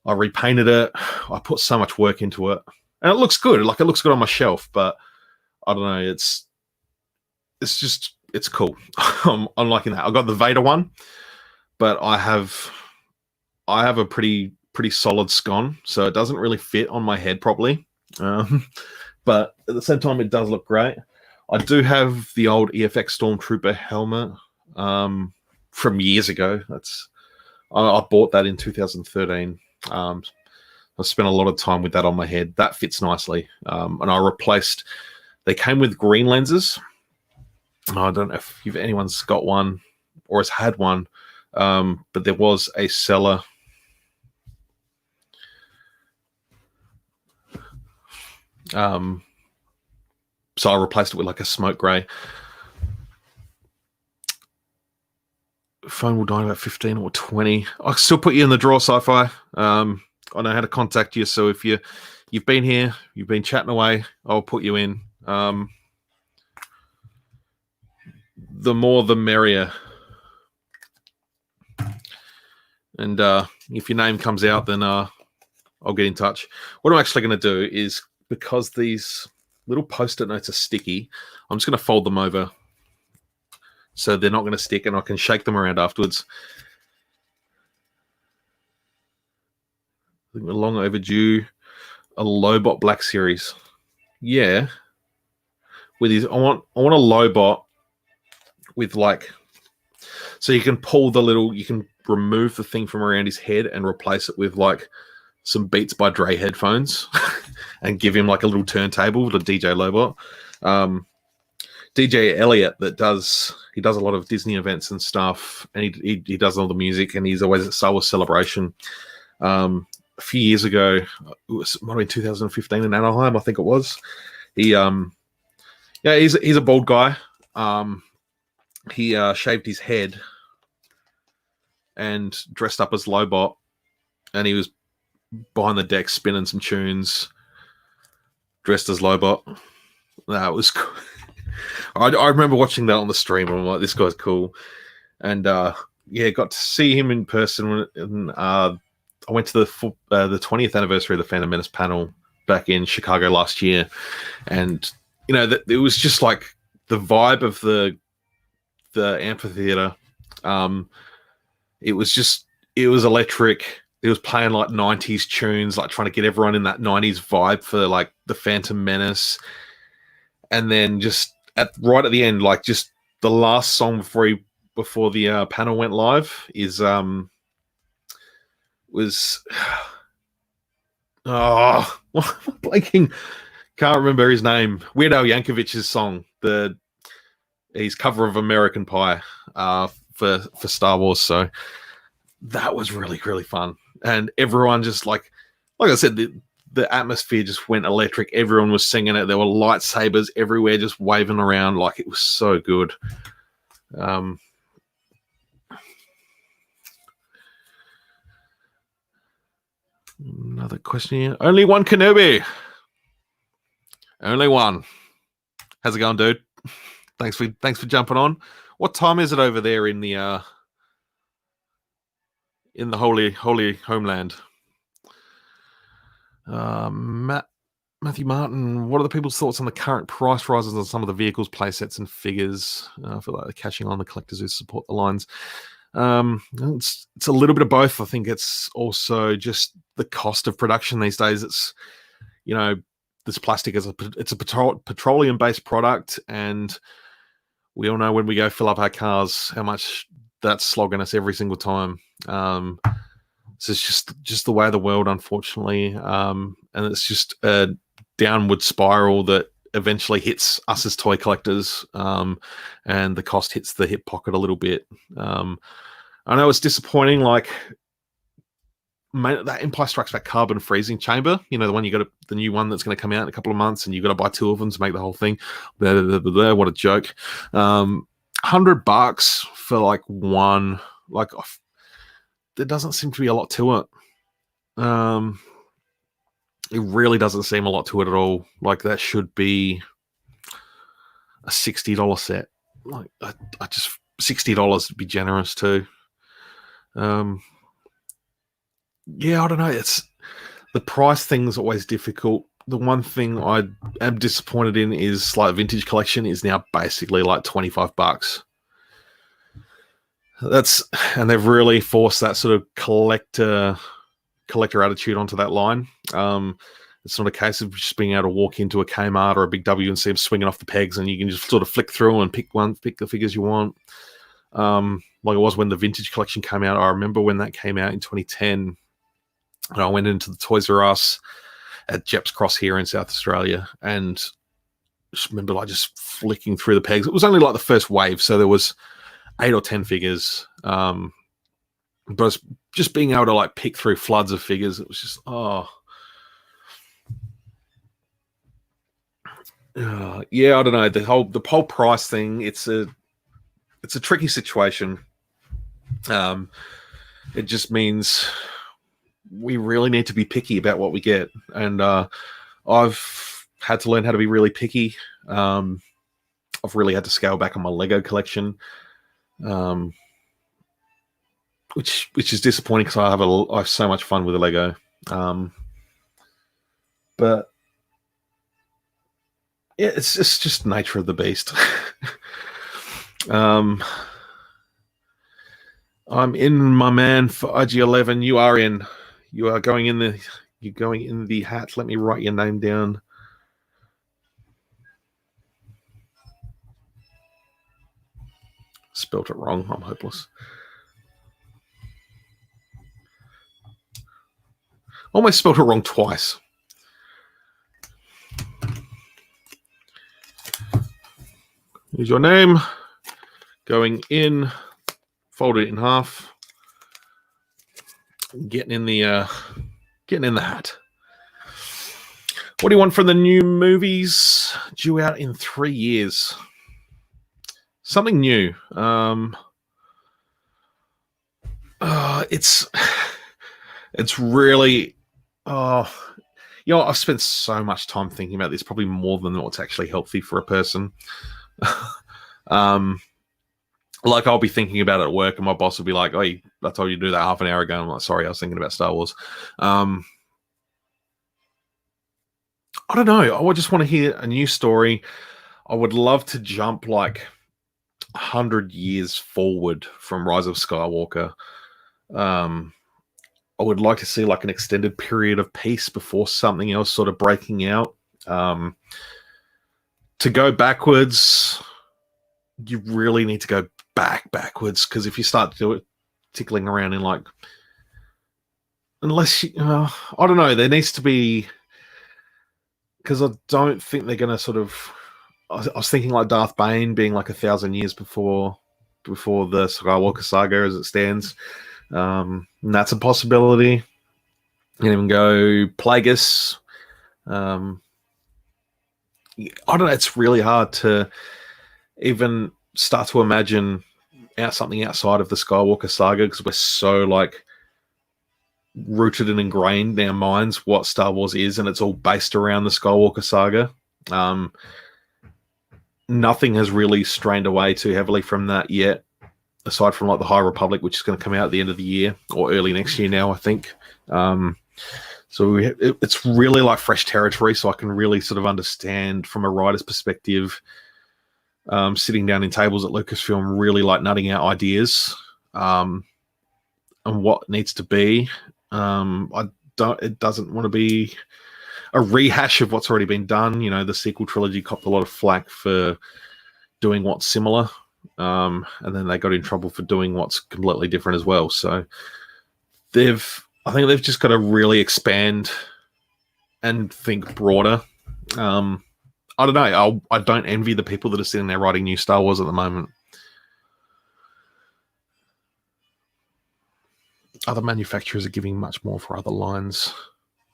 I repainted it. I put so much work into it, and it looks good. Like, it looks good on my shelf, but I don't know. It's cool. I'm liking that. I got the Vader one, but I have a pretty solid scone, so it doesn't really fit on my head properly. But at the same time, it does look great. I do have the old Efx Stormtrooper helmet from years ago. I bought that in 2013. I spent a lot of time with that on my head. That fits nicely. And I replaced. They came with green lenses. I don't know if anyone's got one or has had one, but there was a seller. So I replaced it with like a smoke grey. Phone will die in about 15 or 20. I'll still put you in the draw, Sci-Fi. I know how to contact you, so if you've been here, you've been chatting away, I'll put you in. The more the merrier. And if your name comes out, then I'll get in touch. What I'm actually going to do is, because these little post-it notes are sticky, I'm just going to fold them over so they're not going to stick, and I can shake them around afterwards. I think we're long overdue a Lobot Black Series. Yeah. With his, I want a Lobot with, like, so you can pull you can remove the thing from around his head and replace it with, like, some Beats by Dre headphones and give him like a little turntable with a DJ Lobot. DJ Elliott does a lot of Disney events and stuff, and he does all the music, and he's always at Star Wars Celebration. A few years ago, it might have been 2015 in Anaheim, I think it was. He's a bald guy. He shaved his head and dressed up as Lobot, and he was behind the deck spinning some tunes, dressed as Lobot. That was cool. I remember watching that on the stream, and I'm like, this guy's cool. And got to see him in person. And I went to the 20th anniversary of the Phantom Menace panel back in Chicago last year, and it was just like the vibe of the amphitheater. It was electric. He was playing like 90s tunes, like trying to get everyone in that 90s vibe for like the Phantom Menace. And then just right at the end, like just the last song before the panel went live was blanking. Can't remember his name. Weird Al Yankovic's song, his cover of American Pie for Star Wars. So that was really, really fun. And everyone just like I said, the atmosphere just went electric. Everyone was singing it. There were lightsabers everywhere just waving around. Like, it was so good. Another question here. Only one Kenobi. Only one. How's it going, dude? Thanks for jumping on. What time is it over there in the holy homeland? Matthew Martin, what are the people's thoughts on the current price rises on some of the vehicles, playsets, and figures? I feel like they're catching on, the collectors who support the lines. It's a little bit of both. I think it's also just the cost of production these days. It's, this plastic it's a petroleum-based product, and we all know when we go fill up our cars how much that's slogging us every single time. So it's just the way of the world, unfortunately, and it's just a downward spiral that eventually hits us as toy collectors, and the cost hits the hip pocket a little bit. I know it's disappointing, like that Empire Strikes Back carbon freezing chamber, you know, the one the new one that's going to come out in a couple of months, and you've got to buy 2 of them to make the whole thing. Blah, blah, blah, blah, what a joke. $100 for like one, like there doesn't seem to be a lot to it. It really doesn't seem a lot to it at all. Like that should be a $60 set. Like I just $60 would be generous too. Yeah, I don't know. It's the price thing's always difficult. The one thing I am disappointed in is like vintage collection is now basically like $25. And they've really forced that sort of collector attitude onto that line. It's not a case of just being able to walk into a Kmart or a Big W and see them swinging off the pegs, and you can just sort of flick through and pick the figures you want. Like it was when the vintage collection came out. I remember when that came out in 2010, and I went into the Toys R Us at Jeps Cross here in South Australia, and just remember like just flicking through the pegs. It was only like the first wave, so there was 8 or 10 figures. But just being able to like pick through floods of figures, it was just yeah, I don't know, the whole price thing. It's a tricky situation. It just means we really need to be picky about what we get, and I've had to learn how to be really picky. I've really had to scale back on my Lego collection, which is disappointing because I have so much fun with the Lego, but yeah, it's just nature of the beast. I'm in, my man, for IG11. You are in. You're going in the hat. Let me write your name down. Spelt it wrong. I'm hopeless. Almost spelled it wrong twice. Here's your name. Going in. Fold it in half. Getting in the hat. What do you want from the new movies due out in 3 years? Something new. It's really, I've spent so much time thinking about this, probably more than what's actually healthy for a person. Like I'll be thinking about it at work, and my boss will be like, "Oh, I told you to do that half an hour ago." I'm like, "Sorry, I was thinking about Star Wars." I don't know. I just want to hear a new story. I would love to jump like 100 years forward from Rise of Skywalker. I would like to see like an extended period of peace before something else sort of breaking out. To go backwards, you really need to go backwards, because if you start to do it tickling around in like, unless you, I don't know, there needs to be, because I don't think they're going to sort of, I was thinking like Darth Bane being like 1,000 years before the Skywalker saga as it stands. And that's a possibility. You can even go Plagueis. I don't know, it's really hard to even start to imagine something outside of the Skywalker saga, because we're so like rooted and ingrained in our minds what Star Wars is, and it's all based around the Skywalker saga. Nothing has really strained away too heavily from that yet, aside from like the High Republic, which is going to come out at the end of the year or early next year now, I think. So it's really like fresh territory, so I can really sort of understand from a writer's perspective, sitting down in tables at Lucasfilm, really like nutting out ideas and what needs to be. It doesn't want to be a rehash of what's already been done. You know, the sequel trilogy copped a lot of flack for, doing what's similar, and then they got in trouble for doing what's completely different as well. So I think they've just got to really expand and think broader. I don't know. I don't envy the people that are sitting there writing new Star Wars at the moment. Other manufacturers are giving much more for other lines.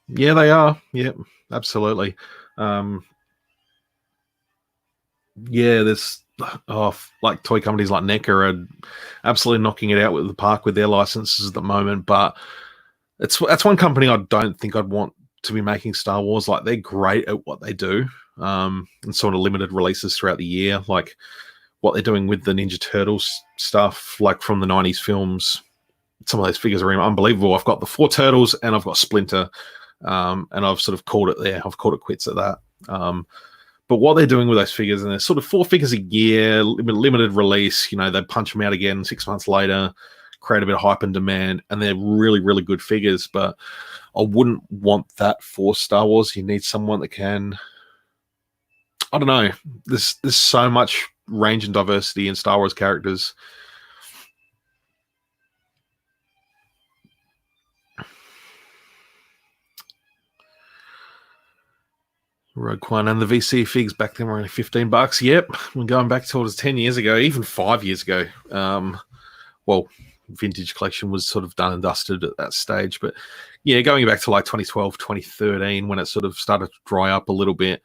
Yeah, they are. Yeah, absolutely. There's like toy companies like NECA are absolutely knocking it out with the park with their licenses at the moment. But that's one company I don't think I'd want to be making Star Wars. Like, they're great at what they do, and sort of limited releases throughout the year, like what they're doing with the Ninja Turtles stuff, like from the 90s films. Some of those figures are unbelievable. I've got the 4 Turtles and I've got Splinter, and I've sort of called it there. I've called it quits at that. But what they're doing with those figures, and they're sort of 4 figures a year, limited release, they punch them out again 6 months later, create a bit of hype and demand, and they're really, really good figures. But I wouldn't want that for Star Wars. You need someone that can, I don't know, there's so much range and diversity in Star Wars characters. Rogue One and the VC figs back then were only $15. Yep, we're going back towards 10 years ago, even 5 years ago. Vintage collection was sort of done and dusted at that stage. But yeah, going back to like 2012, 2013, when it sort of started to dry up a little bit,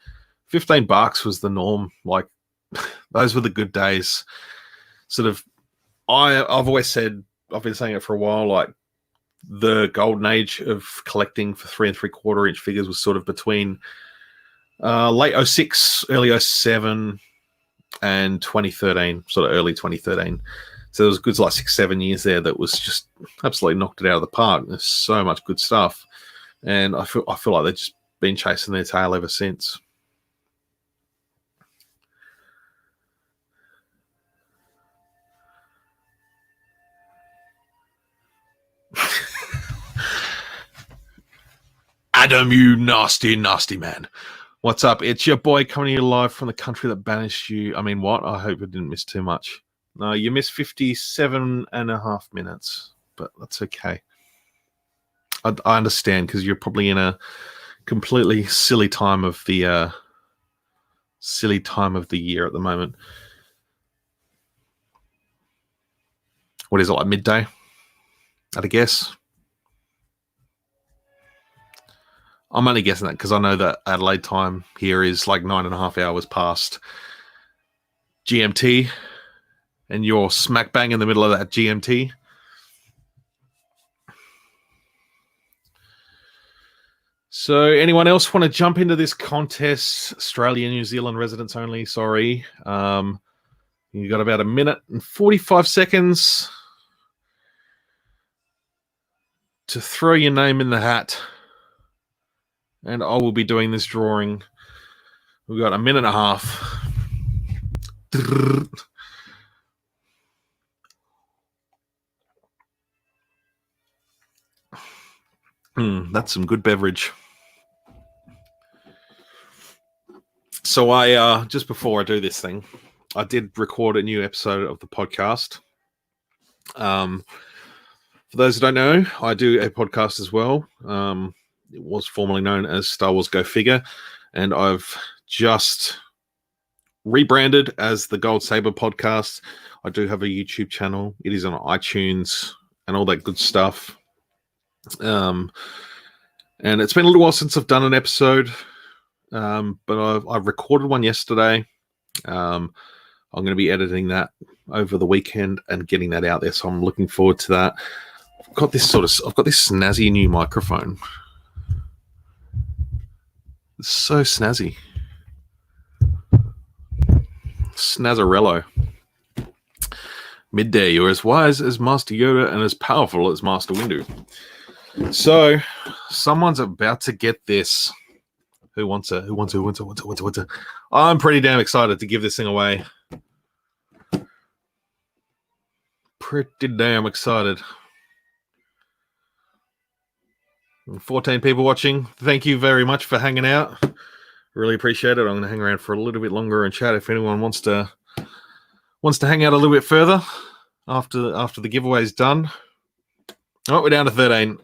$15 was the norm. Like, those were the good days. Sort of, I've always said, I've been saying it for a while, like, the golden age of collecting for 3 3/4 inch figures was sort of between late 06, early 07, and 2013, sort of early 2013. So there was good like 6-7 years there that was just absolutely knocked it out of the park. There's so much good stuff, and I feel like they've just been chasing their tail ever since. Adam, you nasty, nasty man. What's up? It's your boy coming to you live from the country that banished you. I mean, what? I hope I didn't miss too much. No, you missed 57.5 minutes, but that's okay. I understand, because you're probably in a completely silly time of the year at the moment. What is it, like midday? I'd guess. I'm only guessing that because I know that Adelaide time here is like 9.5 hours past GMT, and you're smack bang in the middle of that GMT. So anyone else want to jump into this contest? Australia, New Zealand residents only, sorry. You got about 1 minute and 45 seconds to throw your name in the hat. And I will be doing this drawing. We've got 1.5 minutes. That's some good beverage. So I just before I do this thing, I did record a new episode of the podcast. For those who don't know, I do a podcast as well. It was formerly known as Star Wars Go Figure, and I've just rebranded as the Gold Saber Podcast. I do have a YouTube channel. It is on iTunes and all that good stuff. And it's been a little while since I've done an episode, but I've recorded one yesterday. I'm going to be editing that over the weekend and getting that out there, so I'm looking forward to that. I've got this snazzy new microphone. It's so snazzy. Snazzarello. Midday, you're as wise as Master Yoda and as powerful as Master Windu. So, someone's about to get this. Who wants it? I'm pretty damn excited to give this thing away. Pretty damn excited. 14 people watching. Thank you very much for hanging out. Really appreciate it. I'm going to hang around for a little bit longer and chat if anyone wants to wants to hang out a little bit further after the giveaway's done. Oh, we're down to 13.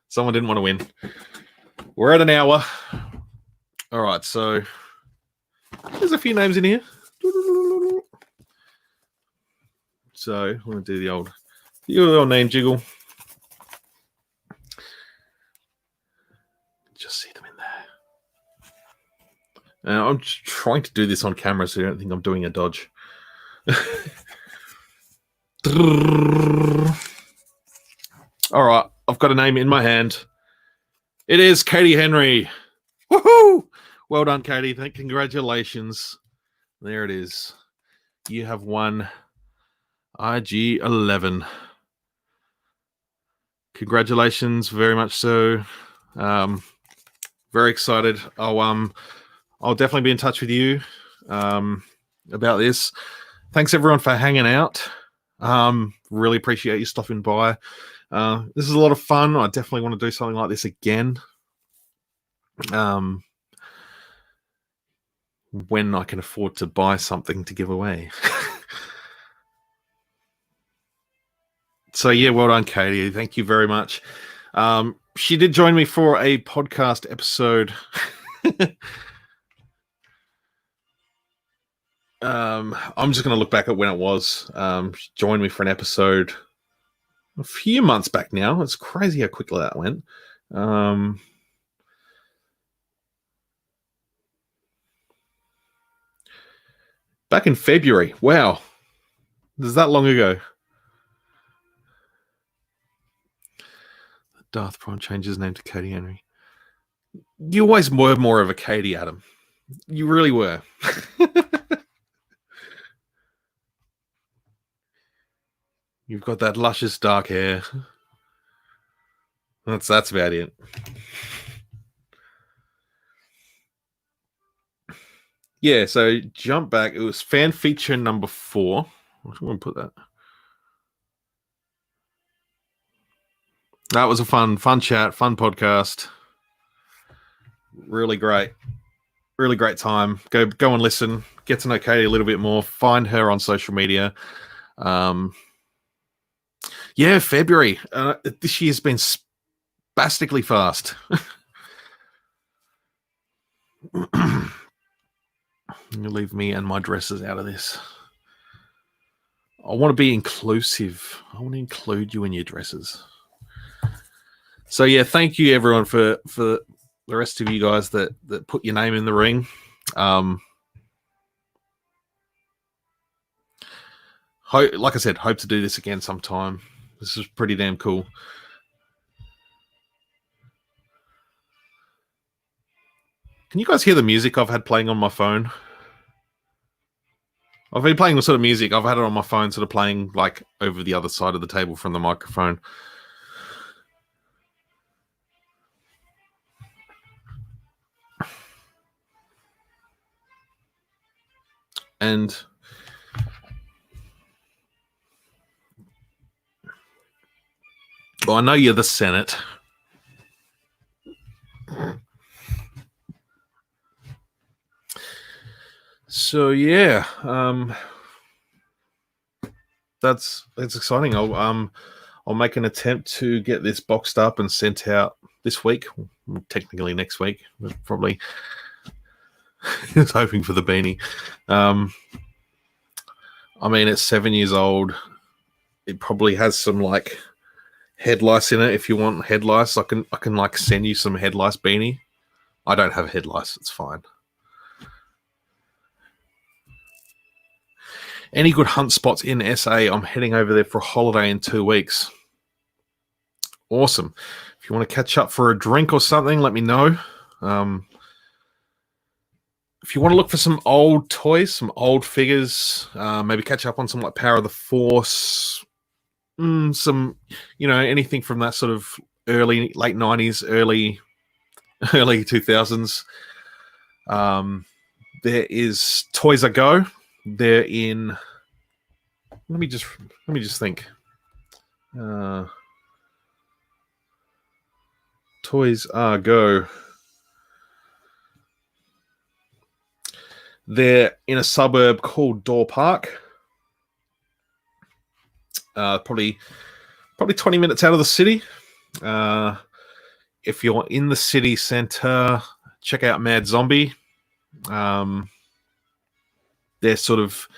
Someone didn't want to win. We're at an hour. All right, so there's a few names in here. So I'm going to do the old name jiggle. Just see them in there. I'm just trying to do this on camera so you don't think I'm doing a dodge. All right, I've got a name in my hand. It is Katie Henry. Woohoo! Well done, Katie. Congratulations. There it is. You have won IG-11. Congratulations, very much so. Very excited. I'll definitely be in touch with you about this. Thanks everyone for hanging out. Really appreciate you stopping by. This is a lot of fun. I definitely want to do something like this again. When I can afford to buy something to give away. So yeah, well done, Katie. Thank you very much. She did join me for a podcast episode. I'm just going to look back at when it was. She joined me for an episode a few months back now. It's crazy how quickly that went. Back in February. Wow. Is that long ago? Darth Prawn changed his name to Katie Henry. You always were more of a Katie, Adam. You really were. You've got that luscious dark hair. That's about it. Yeah, so jump back. It was fan feature number 4. I'm going to put that. That was a fun chat, fun podcast. Really great time. Go and listen. Get to know Katie a little bit more. Find her on social media. Yeah, February. This year's been spastically fast. You leave me and my dresses out of this. I want to be inclusive. I want to include you in your dresses. So yeah, thank you everyone for the rest of you guys that put your name in the ring. Like I said, hope to do this again sometime. This is pretty damn cool. Can you guys hear the music I've had playing on my phone? I've been playing the sort of music. I've had it on my phone sort of playing like over the other side of the table from the microphone. And well, I know you're the Senate. So yeah, that's exciting. I'll make an attempt to get this boxed up and sent out this week. Technically next week. Probably. I was hoping for the beanie. I mean, it's 7 years old. It probably has some like head lice in it. If you want head lice, I can like send you some head lice beanie. I don't have head lice. It's fine. Any good hunt spots in SA? I'm heading over there for a holiday in 2 weeks. Awesome. If you want to catch up for a drink or something, let me know. If you want to look for some old toys, some old figures, maybe catch up on some like Power of the Force, some, anything from that sort of late 90s, early 2000s. There is Toys A Go. They're in. Let me just think. Toys A Go. They're in a suburb called Door Park. Probably 20 minutes out of the city. If you're in the city center, check out Mad Zombie. They're just sort of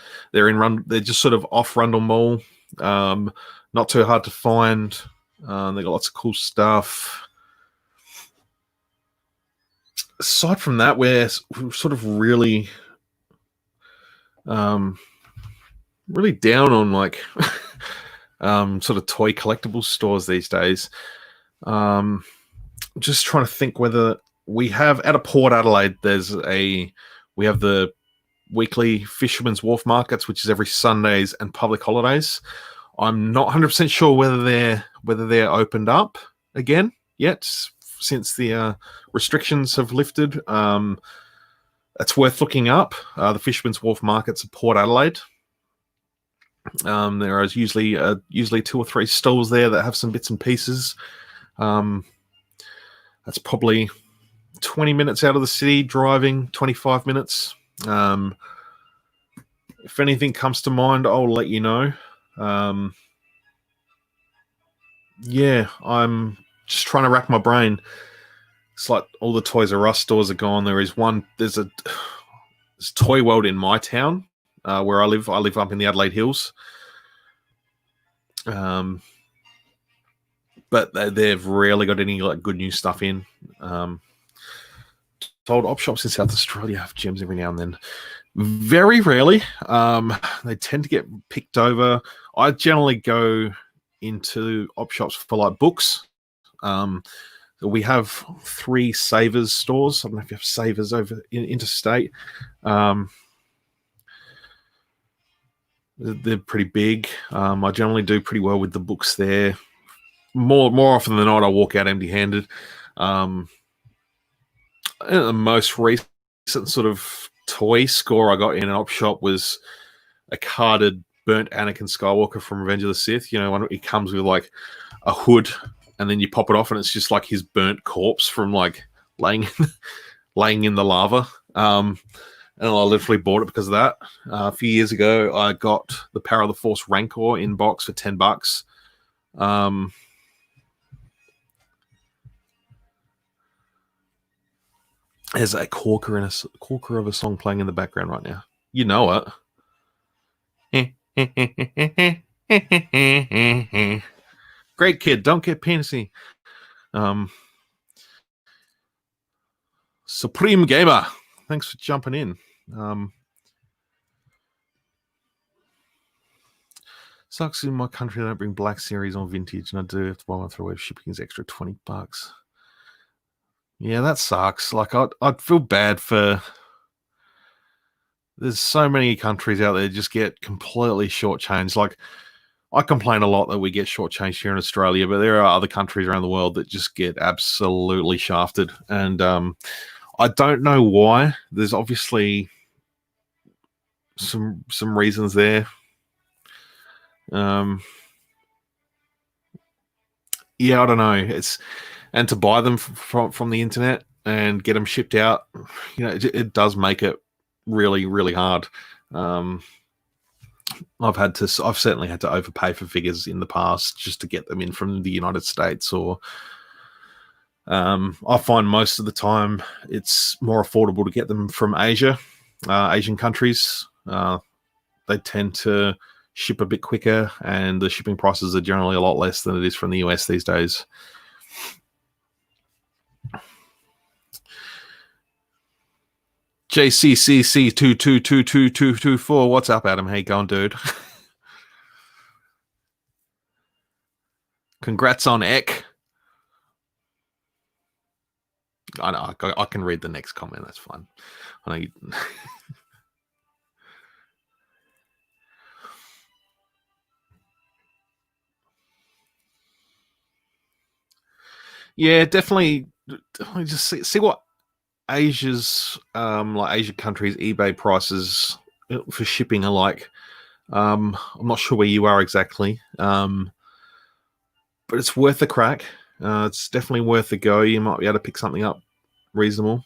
off Rundle Mall. Not too hard to find. They got lots of cool stuff. Aside from that, we're sort of really really down on like sort of toy collectible stores these days. Just trying to think whether we have at a Port Adelaide. We have the weekly Fisherman's Wharf markets, which is every Sundays and public holidays. I'm not 100% sure whether they're opened up again yet since the restrictions have lifted. That's worth looking up. The Fisherman's Wharf markets at Port Adelaide. There is usually 2 or 3 stalls there that have some bits and pieces. That's probably 20 minutes out of the city, driving 25 minutes. If anything comes to mind, I'll let you know. Yeah, I'm just trying to rack my brain. It's like all the Toys R Us stores are gone. There's Toy World in my town where I live. I live up in the Adelaide Hills. But they've rarely got any like good new stuff in. Old op shops in South Australia have gems every now and then. Very rarely. They tend to get picked over. I generally go into op shops for like books. We have 3 Savers stores. I don't know if you have Savers over in interstate. They're pretty big. I generally do pretty well with the books there. More often than not, I walk out empty-handed. The most recent sort of toy score I got in an op shop was a carded burnt Anakin Skywalker from Revenge of the Sith. You know, it comes with like a hood, and then you pop it off, and it's just like his burnt corpse from like laying in the lava. And I literally bought it because of that. A few years ago, I got the Power of the Force Rancor in box for $10. There's a corker of a song playing in the background right now. You know it. Great kid, don't get penisy. Supreme Gamer, thanks for jumping in. Sucks in my country they don't bring Black Series on vintage, and I do have to buy one through web shipping is extra $20. Yeah, that sucks. Like, I'd feel bad for... There's so many countries out there that just get completely shortchanged. Like, I complain a lot that we get shortchanged here in Australia, but there are other countries around the world that just get absolutely shafted. And I don't know why. There's obviously some reasons there. Yeah, I don't know. And to buy them from the internet and get them shipped out, you know, it does make it really, really hard. I've certainly had to overpay for figures in the past just to get them in from the United States, or I find most of the time it's more affordable to get them from Asia, Asian countries. They tend to ship a bit quicker, and the shipping prices are generally a lot less than it is from the US these days. JCCC22222224. What's up, Adam? How you going, dude? Congrats on Ek. I know. I can read the next comment. That's fine. I know you... Yeah, definitely just see what Asia's like Asian countries' eBay prices for shipping are like. I'm not sure where you are exactly, but it's worth a crack. It's definitely worth a go. You might be able to pick something up reasonable.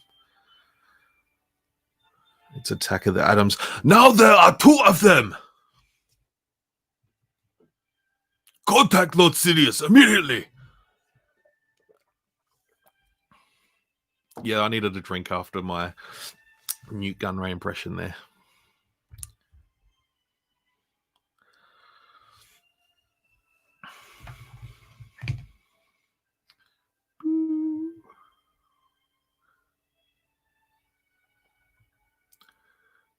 It's Attack of the Atoms. Now there are 2 of them. Contact Lord Sidious immediately. Yeah, I needed a drink after my Newt Gunray impression there.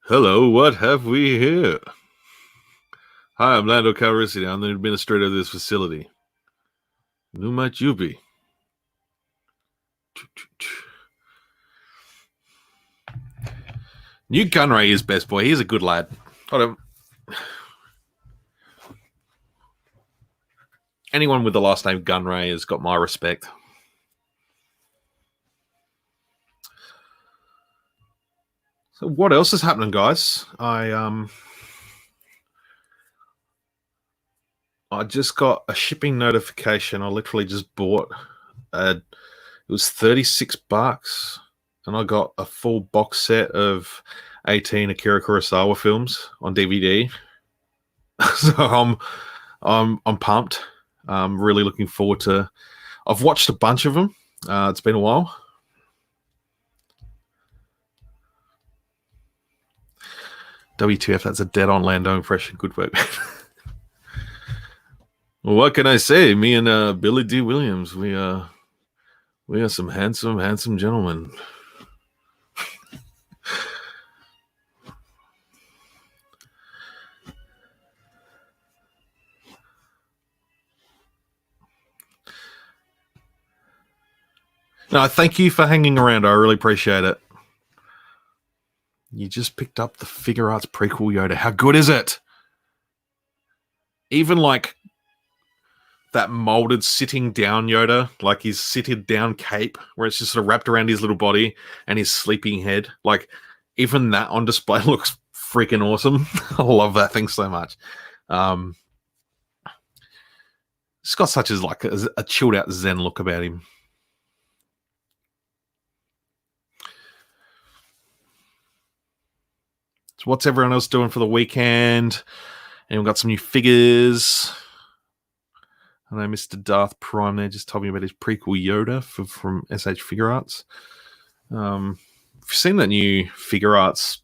Hello, what have we here? Hi, I'm Lando Calrissian. I'm the administrator of this facility. Who might you be? Newt Gunray is best boy. He's a good lad. Anyone with the last name Gunray has got my respect. So what else is happening, guys? I just got a shipping notification. I literally just bought it was $36, and I got a full box set of 18 Akira Kurosawa films on DVD. So I'm pumped. I'm really looking forward to. I've watched a bunch of them. It's been a while. WTF, that's a dead-on Lando impression. Good work. Well, what can I say? Me and Billy D. Williams, we are some handsome gentlemen. No, thank you for hanging around. I really appreciate it. You just picked up the Figure Arts prequel Yoda. How good is it? Even like that molded sitting down Yoda, like his sitting down cape, where it's just sort of wrapped around his little body and his sleeping head. Like, even that on display looks freaking awesome. I love that thing so much. It's got such as like a chilled out Zen look about him. So what's everyone else doing for the weekend? And we've got some new figures. I know Mr. Darth Prime there just told me about his prequel Yoda from SH Figure Arts. Have you seen that new Figure Arts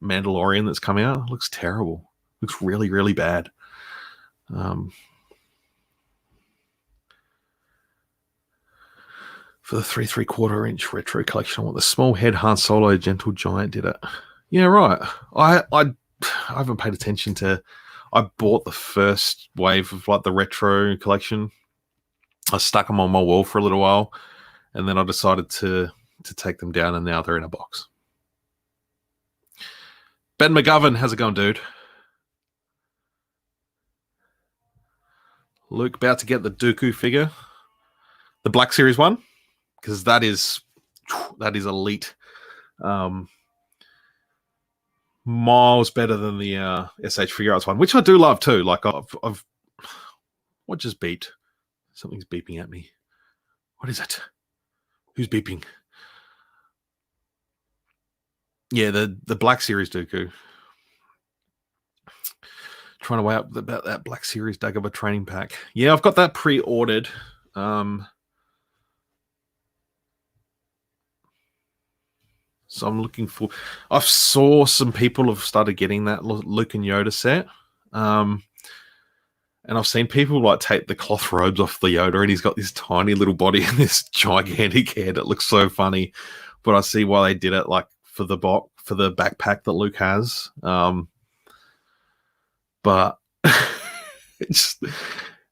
Mandalorian that's come out? It looks terrible. It looks really, really bad. For the 3 3/4 inch retro collection, I want the small head Han Solo Gentle Giant did it. Yeah, right. I haven't paid attention to. I bought the first wave of like the retro collection. I stuck them on my wall for a little while, and then I decided to take them down, and now they're in a box. Ben McGovern, how's it going, dude? Luke about to get the Dooku figure, the Black Series one, because that is elite. Miles better than the SH Figure Arts one, which I do love too. Like I've what just beeped? Something's beeping at me. What is it? Who's beeping? Yeah, the Black Series Dooku. Trying to weigh up about that Black Series Dagobah training pack. Yeah, I've got that pre-ordered. So I'm looking for. I saw some people have started getting that Luke and Yoda set, and I've seen people like take the cloth robes off the Yoda, and he's got this tiny little body and this gigantic head. It looks so funny, but I see why they did it, like for the backpack that Luke has. But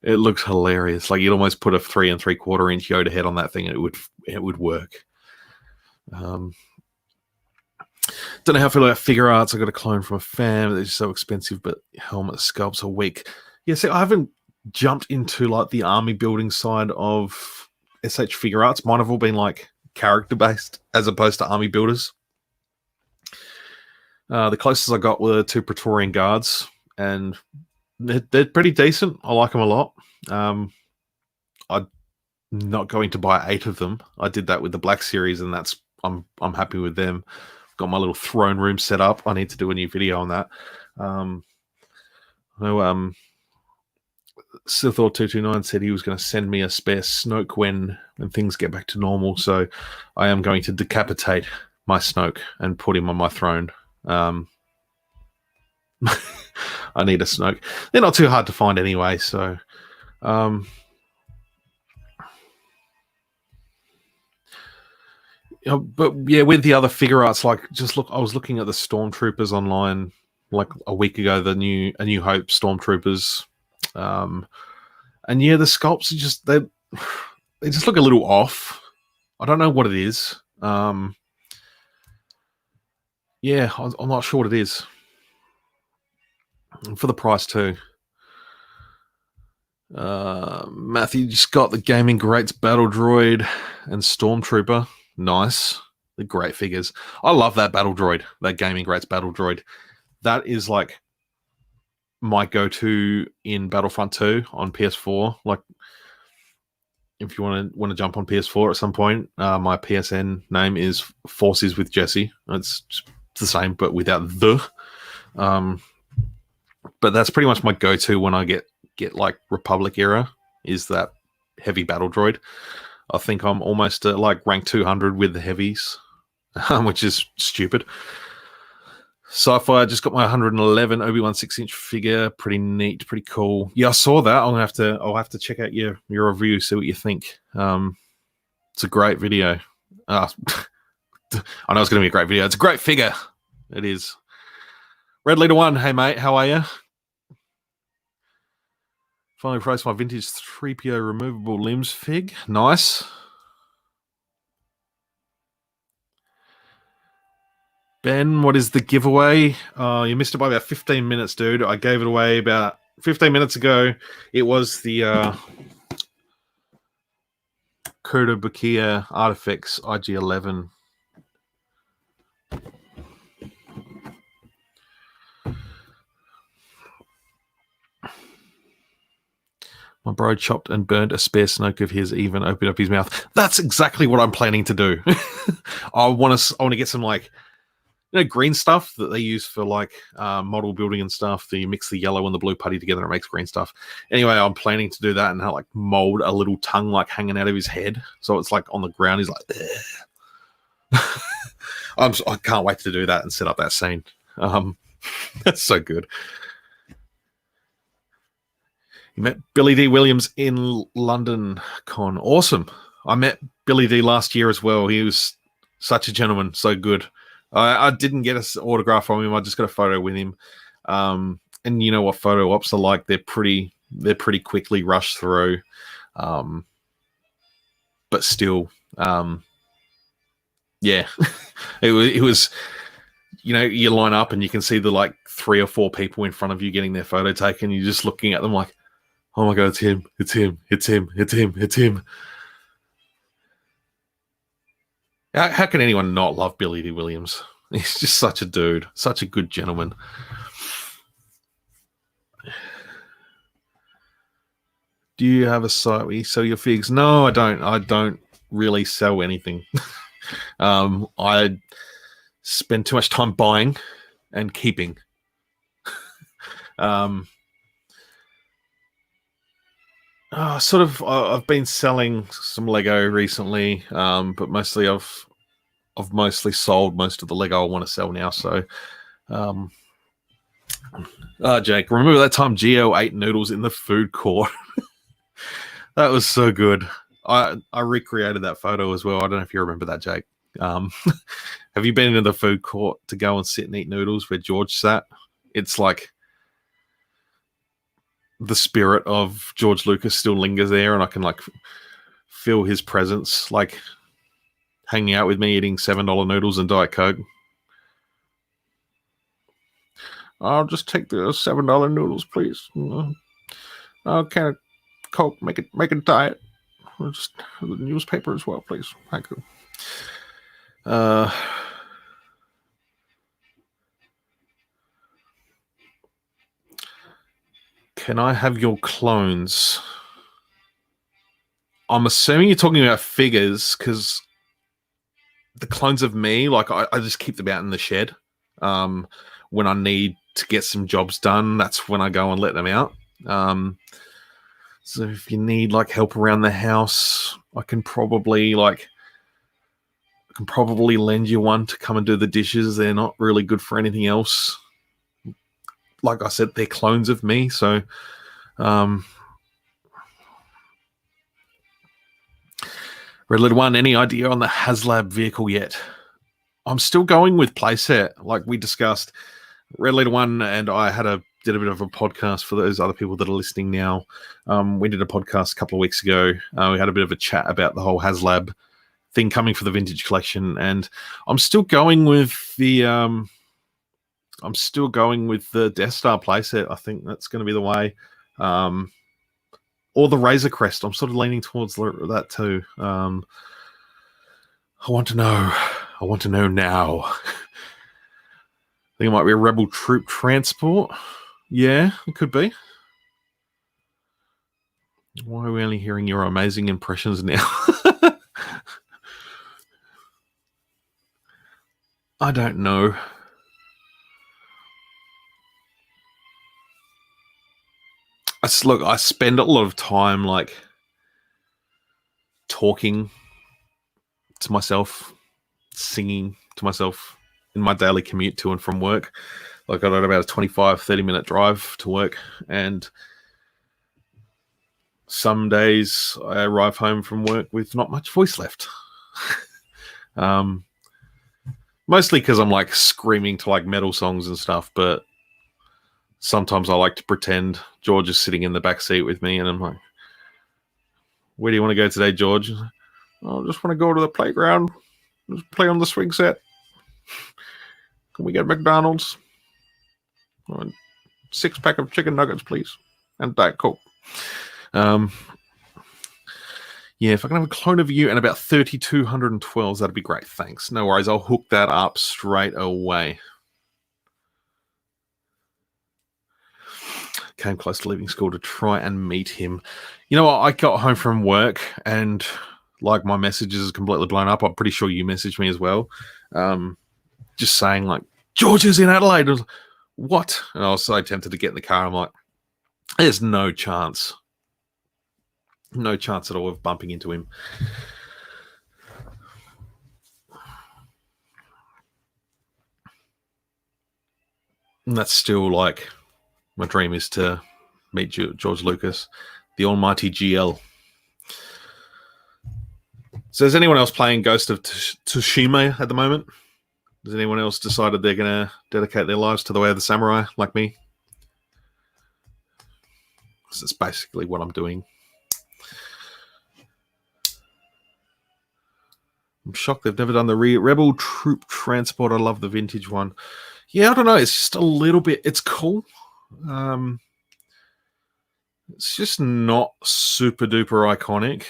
it looks hilarious. Like you'd almost put a 3 3/4 inch Yoda head on that thing, and it would work. Don't know how I feel about Figure Arts. I got a clone from a fan. They're so expensive, but helmet sculpts are weak. Yeah, see, I haven't jumped into like the army building side of SH Figure Arts. Mine have all been like character based as opposed to army builders. The closest I got were 2 Praetorian Guards, and they're pretty decent. I like them a lot. I'm not going to buy 8 of them. I did that with the Black Series, and I'm happy with them. Got my little throne room set up. I need to do a new video on that. Sithor229 said he was going to send me a spare Snoke when things get back to normal. So I am going to decapitate my Snoke and put him on my throne. I need a Snoke. They're not too hard to find anyway. So, but yeah, with the other figure arts, like I was looking at the Stormtroopers online like a week ago. A New Hope Stormtroopers. And yeah, the sculpts are just they just look a little off. I don't know what it is. Yeah, I'm not sure what it is. For the price too. Matthew just got the Gaming Greats Battle Droid and Stormtrooper. Nice. They're great figures. I love that Battle Droid, that Gaming Greats Battle Droid. That is like my go-to in Battlefront 2 on PS4. Like, if you want to jump on PS4 at some point, my PSN name is Forces with Jesse. It's the same, but without the. But that's pretty much my go-to when I get like Republic era, is that heavy battle droid. I think I'm almost at like rank 200 with the heavies, which is stupid. Sci-Fi, just got my 111 Obi-Wan 6-inch figure. Pretty neat, pretty cool. Yeah, I saw that. I'll have to check out your review, see what you think. It's a great video. I know it's going to be a great video. It's a great figure. It is. Red Leader 1, hey mate, how are you? Finally priced my vintage 3PO removable limbs fig. Nice. Ben, what is the giveaway? You missed it by about 15 minutes, dude. I gave it away about 15 minutes ago. It was the Kurta Bakia Artifacts IG-11. My bro chopped and burned a spare Snoke of his, even opened up his mouth. That's exactly what I'm planning to do. I want to get some, like, green stuff that they use for like model building and stuff. You mix the yellow and the blue putty together and it makes green stuff. Anyway, I'm planning to do that and like mold a little tongue like hanging out of his head, so it's like on the ground. He's like, I can't wait to do that and set up that scene. That's so good. You met Billy D. Williams in London Con. Awesome. I met Billy D last year as well. He was such a gentleman, so good. I didn't get an autograph from him. I just got a photo with him. And you know what photo ops are like? They're pretty quickly rushed through. But still, yeah, it was, you line up and you can see the like 3 or 4 people in front of you getting their photo taken. You're just looking at them like, oh my God, it's him, it's him, it's him, it's him, it's him. How can anyone not love Billy D. Williams? He's just such a dude, such a good gentleman. Do you have a site where you sell your figs? No, I don't. I don't really sell anything. I spend too much time buying and keeping. I've been selling some Lego recently, but mostly I've mostly sold most of the Lego I want to sell now. So, Jake, remember that time Geo ate noodles in the food court? That was so good. I recreated that photo as well. I don't know if you remember that, Jake. Have you been into the food court to go and sit and eat noodles where George sat? It's like the spirit of George Lucas still lingers there, and I can like feel his presence, like hanging out with me, eating $7 noodles and Diet Coke. I'll just take the $7 noodles, please. I'll can of Coke, make it diet. Or just the newspaper as well, please. Thank you. Can I have your clones? I'm assuming you're talking about figures, because the clones of me, like I just keep them out in the shed. When I need to get some jobs done, that's when I go and let them out. So if you need like help around the house, I can probably lend you one to come and do the dishes. They're not really good for anything else. Like I said, they're clones of me. So, Red Letter One, any idea on the HasLab vehicle yet? I'm still going with playset, like we discussed. Red Letter One and I did a bit of a podcast for those other people that are listening now. We did a podcast a couple of weeks ago. We had a bit of a chat about the whole HasLab thing coming for the vintage collection, and I'm still going with the Death Star playset. I think that's going to be the way. Or the Razor Crest. I'm sort of leaning towards that too. I want to know. I want to know now. I think it might be a Rebel troop transport. Yeah, it could be. Why are we only hearing your amazing impressions now? I don't know. Look, I spend a lot of time like talking to myself, singing to myself in my daily commute to and from work. Like I got about a 25-30 minute drive to work, and some days I arrive home from work with not much voice left. Mostly because I'm like screaming to like metal songs and stuff, but sometimes I like to pretend George is sitting in the back seat with me, and I'm like, where do you want to go today, George? I just want to go to the playground, just play on the swing set. Can we get McDonald's? 6-pack of chicken nuggets, please, and Diet Coke. Yeah, if I can have a clone of you and about 3,212s, that'd be great. Thanks. No worries. I'll hook that up straight away. Came close to leaving school to try and meet him. You know what? I got home from work and like my messages is completely blown up. I'm pretty sure you messaged me as well. Just saying like, George is in Adelaide. I was like, what? And I was so tempted to get in the car. I'm like, there's no chance. No chance at all of bumping into him. And that's still like my dream is to meet George Lucas, the almighty GL. So is anyone else playing Ghost of Tsushima at the moment? Has anyone else decided they're going to dedicate their lives to the way of the samurai like me? Because it's basically what I'm doing. I'm shocked they've never done the Rebel Troop Transport. I love the vintage one. Yeah, I don't know. It's just a little bit... It's cool. It's just not super duper iconic.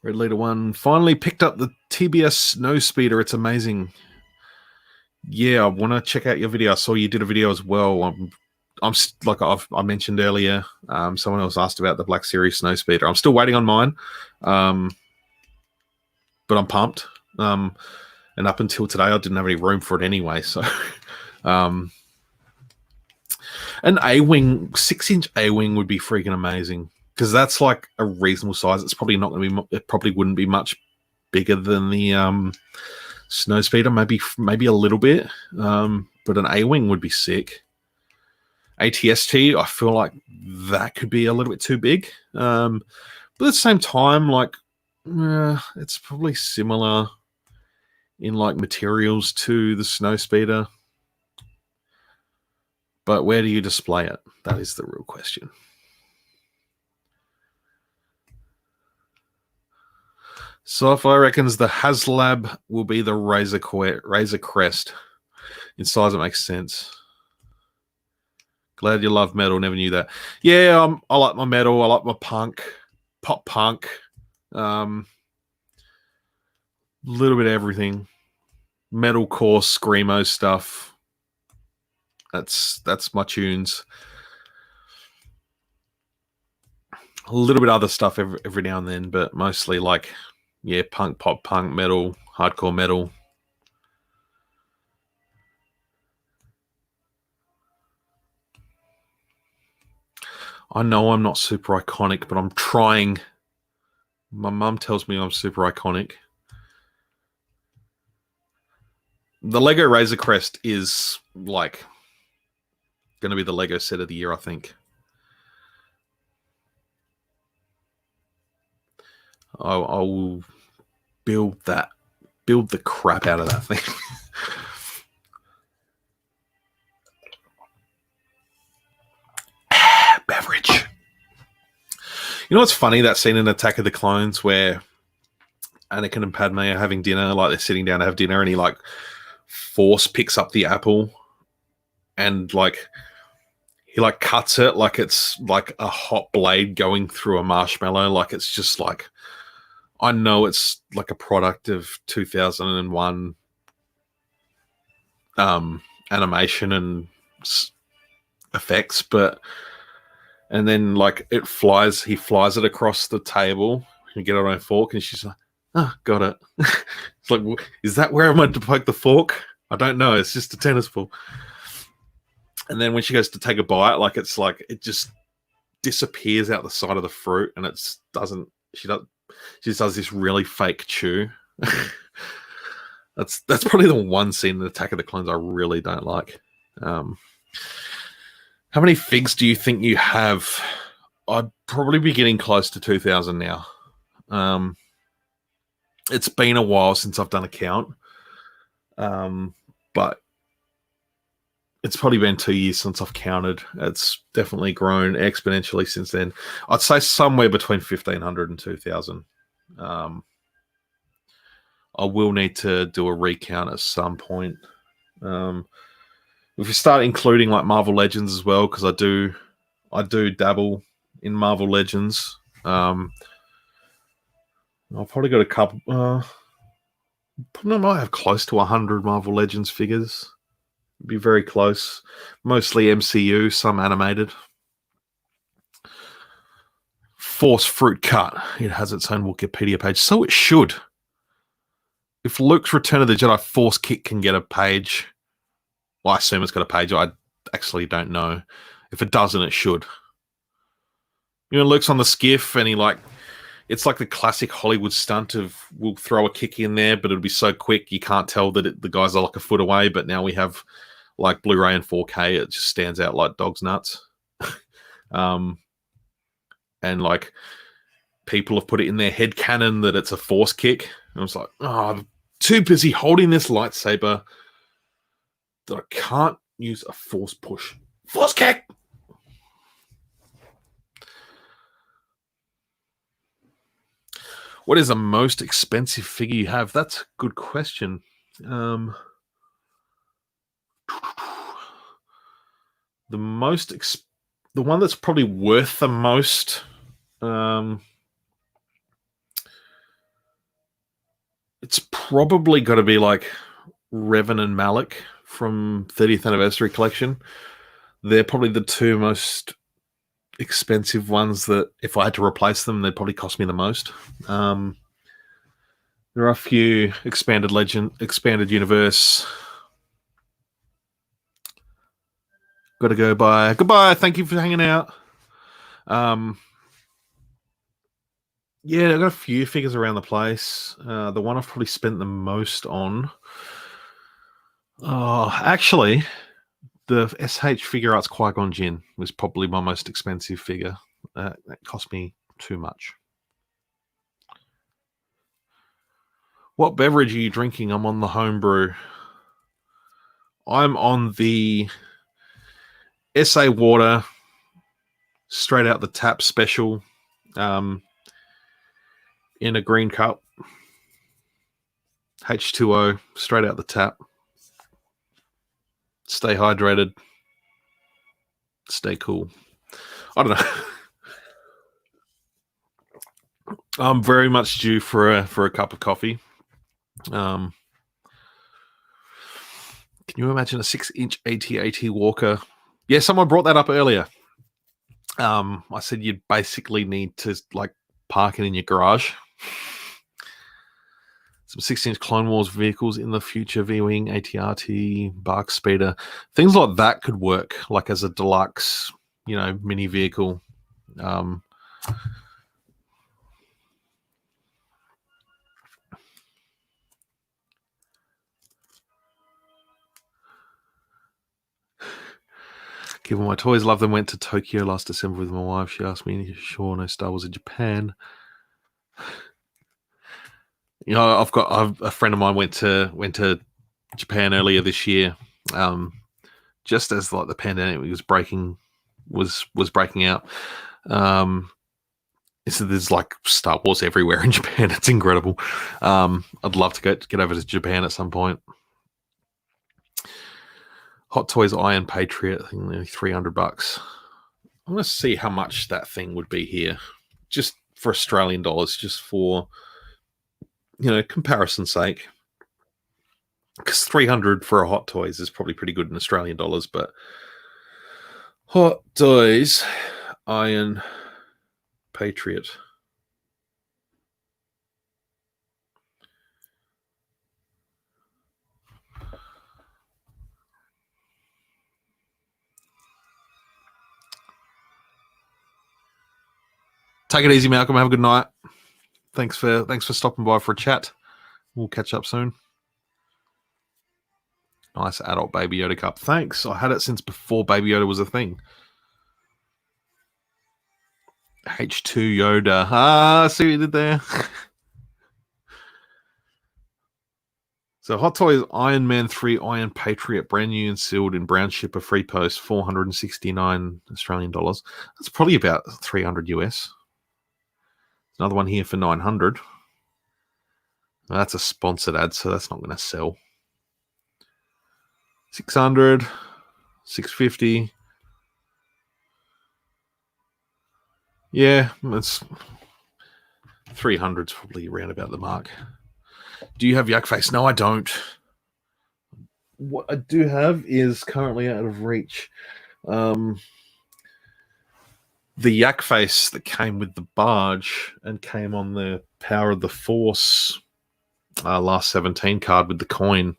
Red Leader 1 finally picked up the TBS Snowspeeder. It's amazing. Yeah, I want to check out your video. I saw you did a video as well. I'm like I mentioned earlier. Someone else asked about the Black Series Snowspeeder. I'm still waiting on mine, but I'm pumped. And up until today, I didn't have any room for it anyway. So, an A-wing, 6-inch A-wing would be freaking amazing. Because that's like a reasonable size. It's probably not going to be. It probably wouldn't be much bigger than the Snowspeeder. Maybe a little bit. But an A-wing would be sick. ATST, I feel like that could be a little bit too big. But at the same time, like it's probably similar in like materials to the Snowspeeder. But where do you display it? That is the real question. Sci-Fi reckons the HasLab will be the Razor Crest. In size, it makes sense. Glad you love metal. Never knew that. Yeah, I like my metal. I like my punk, pop punk, little bit of everything. Metalcore, screamo stuff. That's my tunes. A little bit of other stuff every now and then, but mostly like, yeah, punk, pop punk, metal, hardcore metal. I know I'm not super iconic, but I'm trying. My mum tells me I'm super iconic. The Lego Razor Crest is like going to be the Lego set of the year, I think. I will build the crap out of that thing. Beverage. You know what's funny? That scene in Attack of the Clones where Anakin and Padme are having dinner, like they're sitting down to have dinner, and he like force picks up the apple and like he like cuts it like it's like a hot blade going through a marshmallow. Like it's just like, I know it's like a product of 2001 animation and effects, but and then like he flies it across the table and get it on a fork, and she's like, "Oh, got it." It's like, is that where I'm meant to poke the fork? I don't know. It's just a tennis ball. And then when she goes to take a bite, like it's like it just disappears out the side of the fruit, and it's doesn't. She just does this really fake chew. That's probably the one scene in Attack of the Clones I really don't like. How many figs do you think you have? I'd probably be getting close to 2,000 now. It's been a while since I've done a count, but it's probably been 2 years since I've counted. It's definitely grown exponentially since then. I'd say somewhere between 1,500 and 2,000. I will need to do a recount at some point. If we start including like Marvel Legends as well, because I do dabble in Marvel Legends. I've probably got a couple. Probably might have close to 100 Marvel Legends figures. Be very close. Mostly MCU, some animated. Force Fruit Cut. It has its own Wikipedia page. So it should. If Luke's Return of the Jedi Force Kick can get a page, well, I assume it's got a page. I actually don't know. If it doesn't, it should. You know, Luke's on the skiff and he like, it's like the classic Hollywood stunt of we'll throw a kick in there, but it'll be so quick you can't tell that the guys are like a foot away. But now we have like Blu-ray and 4K. It just stands out like dog's nuts. And like people have put it in their head canon that it's a force kick. And I was like, oh, I'm too busy holding this lightsaber that I can't use a force push. Force kick! What is the most expensive figure you have? That's a good question. The one that's probably worth the most. It's probably got to be like Revan and Malik from 30th Anniversary Collection. They're probably the two most expensive ones that if I had to replace them, they'd probably cost me the most. There are a few expanded universe. Got to go by. Goodbye. Thank you for hanging out. Yeah, I've got a few figures around the place. The one I've probably spent the most on. Actually, the SH Figure Arts Qui-Gon Jinn was probably my most expensive figure. That cost me too much. What beverage are you drinking? I'm on the homebrew. I'm on the SA Water, straight out the tap special. In a green cup, H2O, straight out the tap. Stay hydrated. Stay cool. I don't know. I'm very much due for a cup of coffee. Can you imagine a 6-inch AT-AT Walker? Yeah, someone brought that up earlier. I said you'd basically need to like park it in your garage. Some 6-inch Clone Wars vehicles in the future, V-Wing, AT-RT, Bark Speeder. Things like that could work, like as a deluxe, mini vehicle. Given my toys, love them. Went to Tokyo last December with my wife. She asked me, "Sure, no Star Wars in Japan." You know, I've a friend of mine went to Japan earlier this year, just as like the pandemic was breaking out. So there's like Star Wars everywhere in Japan. It's incredible. I'd love to get over to Japan at some point. Hot Toys Iron Patriot, I think nearly $300. I'm gonna see how much that thing would be here, just for Australian dollars, just for comparison's sake. Because 300 for a Hot Toys is probably pretty good in Australian dollars, but Hot Toys Iron Patriot. Take it easy, Malcolm. Have a good night. Thanks for stopping by for a chat. We'll catch up soon. Nice adult Baby Yoda cup. Thanks. I had it since before Baby Yoda was a thing. H2 Yoda. Ah, see what you did there. So Hot Toys Iron Man 3 Iron Patriot, brand new and sealed in brown shipper, free post, 469 Australian dollars. That's probably about 300 US. Another one here for 900. Now, that's a sponsored ad, so that's not going to sell. 600, 650. Yeah, it's 300's probably around about the mark. Do you have Yak Face? No, I don't. What I do have is currently out of reach. The Yak Face that came with the barge and came on the Power of the Force last 17 card with the coin.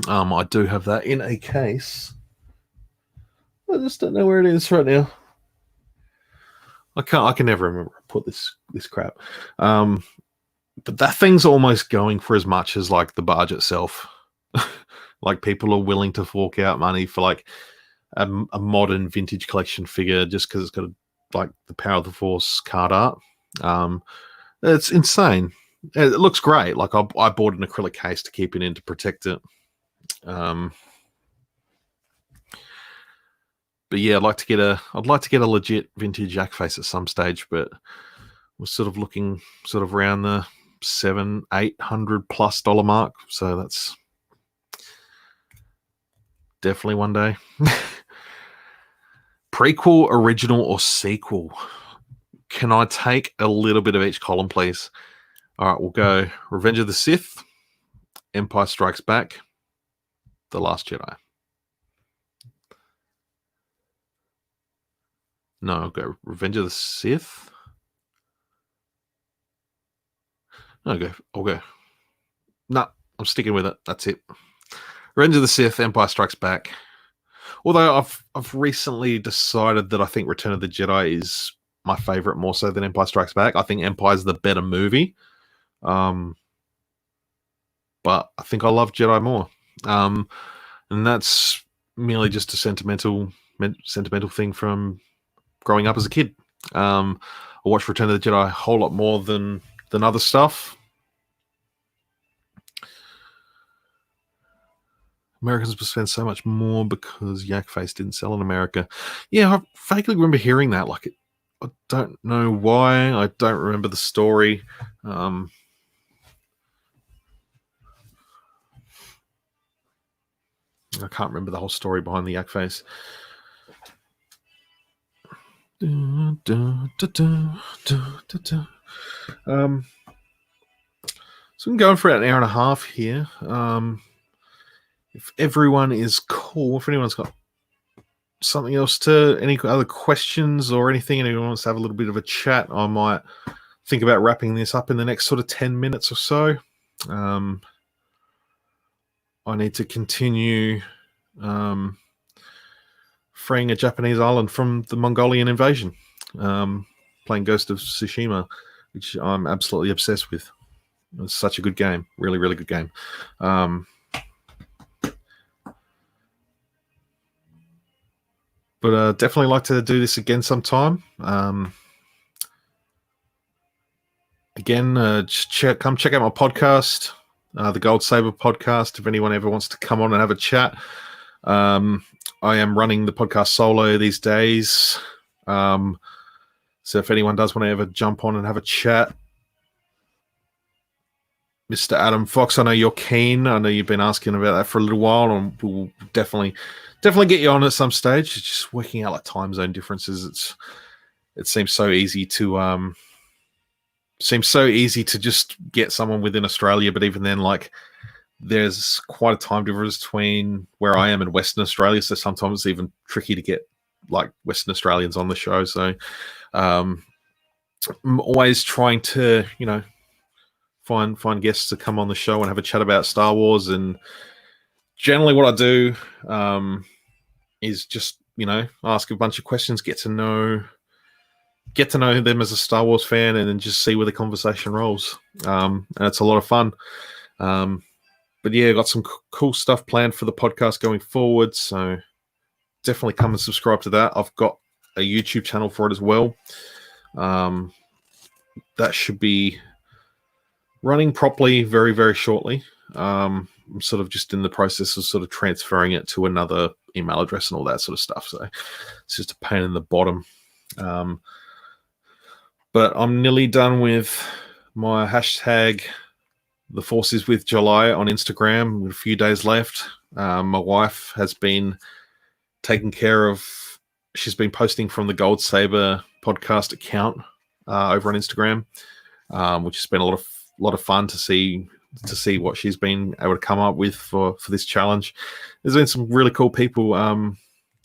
I do have that in a case. I just don't know where it is right now. I can never remember where I put this crap. But that thing's almost going for as much as like the barge itself. Like people are willing to fork out money for like a modern vintage collection figure just because it's got like the Power of the Force card art. It's insane. It looks great. Like I bought an acrylic case to keep it in to protect it. But yeah, I'd like to get a legit vintage Yak Face at some stage, but we're sort of looking around the $700-800+ mark. So that's definitely one day. Prequel, original, or sequel? Can I take a little bit of each column, please? All right, we'll go Revenge of the Sith, Empire Strikes Back, The Last Jedi. No, I'll go Revenge of the Sith. I'll go. No, I'm sticking with it. That's it. Revenge of the Sith, Empire Strikes Back. Although I've recently decided that I think Return of the Jedi is my favorite more so than Empire Strikes Back. I think Empire's the better movie. But I think I love Jedi more. And that's merely just a sentimental thing from growing up as a kid. I watched Return of the Jedi a whole lot more than other stuff. Americans will spend so much more because Yak Face didn't sell in America. Yeah, I vaguely remember hearing that. Like, I don't know why. I don't remember the story. I can't remember the whole story behind the Yak Face. So I'm going for about an hour and a half here. If everyone is cool, if anyone's got something else any other questions or anything, and anyone wants to have a little bit of a chat, I might think about wrapping this up in the next sort of 10 minutes or so. I need to continue freeing a Japanese island from the Mongolian invasion. playing Ghost of Tsushima, which I'm absolutely obsessed with. It's such a good game. Really, really good game. But definitely like to do this again sometime. Again, come check out my podcast, the Gold Saber podcast, if anyone ever wants to come on and have a chat. I am running the podcast solo these days. So if anyone does want to ever jump on and have a chat, Mr. Adam Fox, I know you're keen. I know you've been asking about that for a little while, and we'll definitely get you on at some stage. It's just working out like time zone differences. It seems so easy to just get someone within Australia, but even then, like, there's quite a time difference between where I am and Western Australia, so sometimes it's even tricky to get like Western Australians on the show. So I'm always trying to, find guests to come on the show and have a chat about Star Wars. And generally what I do is just, ask a bunch of questions, get to know them as a Star Wars fan, and then just see where the conversation rolls. And it's a lot of fun. But yeah, got some cool stuff planned for the podcast going forward. So definitely come and subscribe to that. I've got a YouTube channel for it as well. That should be running properly very, very shortly. I'm sort of just in the process of sort of transferring it to another email address and all that sort of stuff. So it's just a pain in the bottom. But I'm nearly done with my hashtag The Force is with July on Instagram with a few days left. My wife has been taking care of, she's been posting from the Gold Saber podcast account over on Instagram, which has been a lot of fun to see what she's been able to come up with for this challenge. There's been some really cool people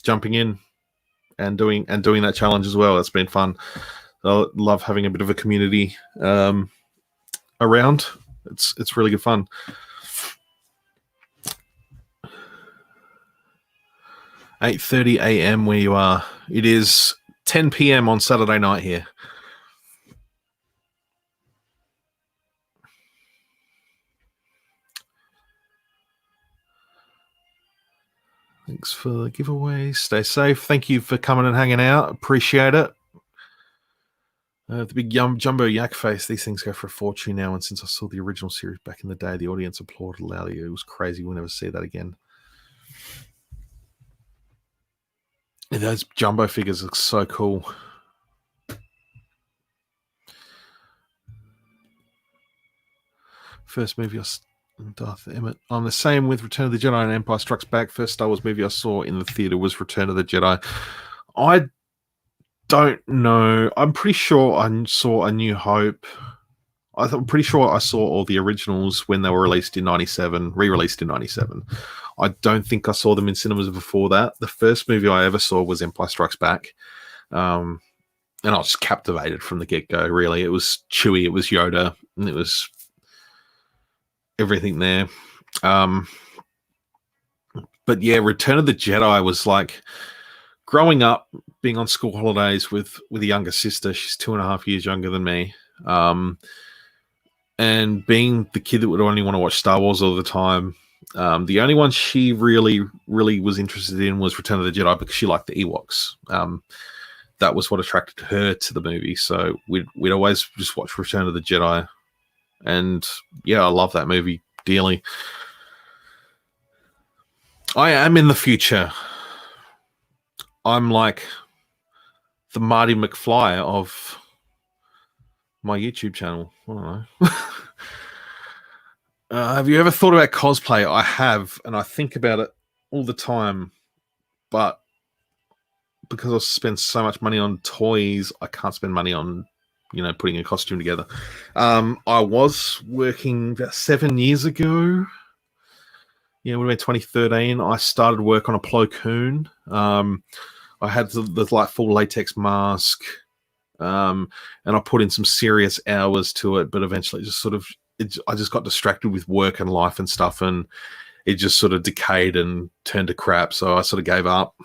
jumping in and doing that challenge as well. It's been fun. I love having a bit of a community around. It's really good fun. $8:30 a.m. where you are. It is 10 p.m. on Saturday night here. Thanks for the giveaway. Stay safe. Thank you for coming and hanging out. Appreciate it. The big jumbo yak face. These things go for a fortune now. And since I saw the original series back in the day, the audience applauded loudly. It was crazy. We'll never see that again. Yeah, those jumbo figures look so cool. First movie Darth Emmett. I'm the same with Return of the Jedi and Empire Strikes Back. First Star Wars movie I saw in the theater was Return of the Jedi. I don't know. I'm pretty sure I saw A New Hope. I'm pretty sure I saw all the originals when they were released in 97, re-released in 97. I don't think I saw them in cinemas before that. The first movie I ever saw was Empire Strikes Back. And I was captivated from the get-go, really. It was Chewie, it was Yoda, and it was everything there. But yeah, Return of the Jedi was like growing up, being on school holidays with a younger sister. She's 2.5 years younger than me. And being the kid that would only want to watch Star Wars all the time, the only one she really, really was interested in was Return of the Jedi because she liked the Ewoks. That was what attracted her to the movie. So we'd always just watch Return of the Jedi. And yeah, I love that movie dearly. I am in the future. I'm like the Marty McFly of my YouTube channel. I don't know. Have you ever thought about cosplay? I have, and I think about it all the time. But because I spend so much money on toys, I can't spend money on, putting a costume together. I was working about 7 years ago. Yeah, it would have been 2013. I started work on a Plo Koon. I had the like full latex mask, and I put in some serious hours to it. But eventually, I just got distracted with work and life and stuff, and it just sort of decayed and turned to crap. So I sort of gave up.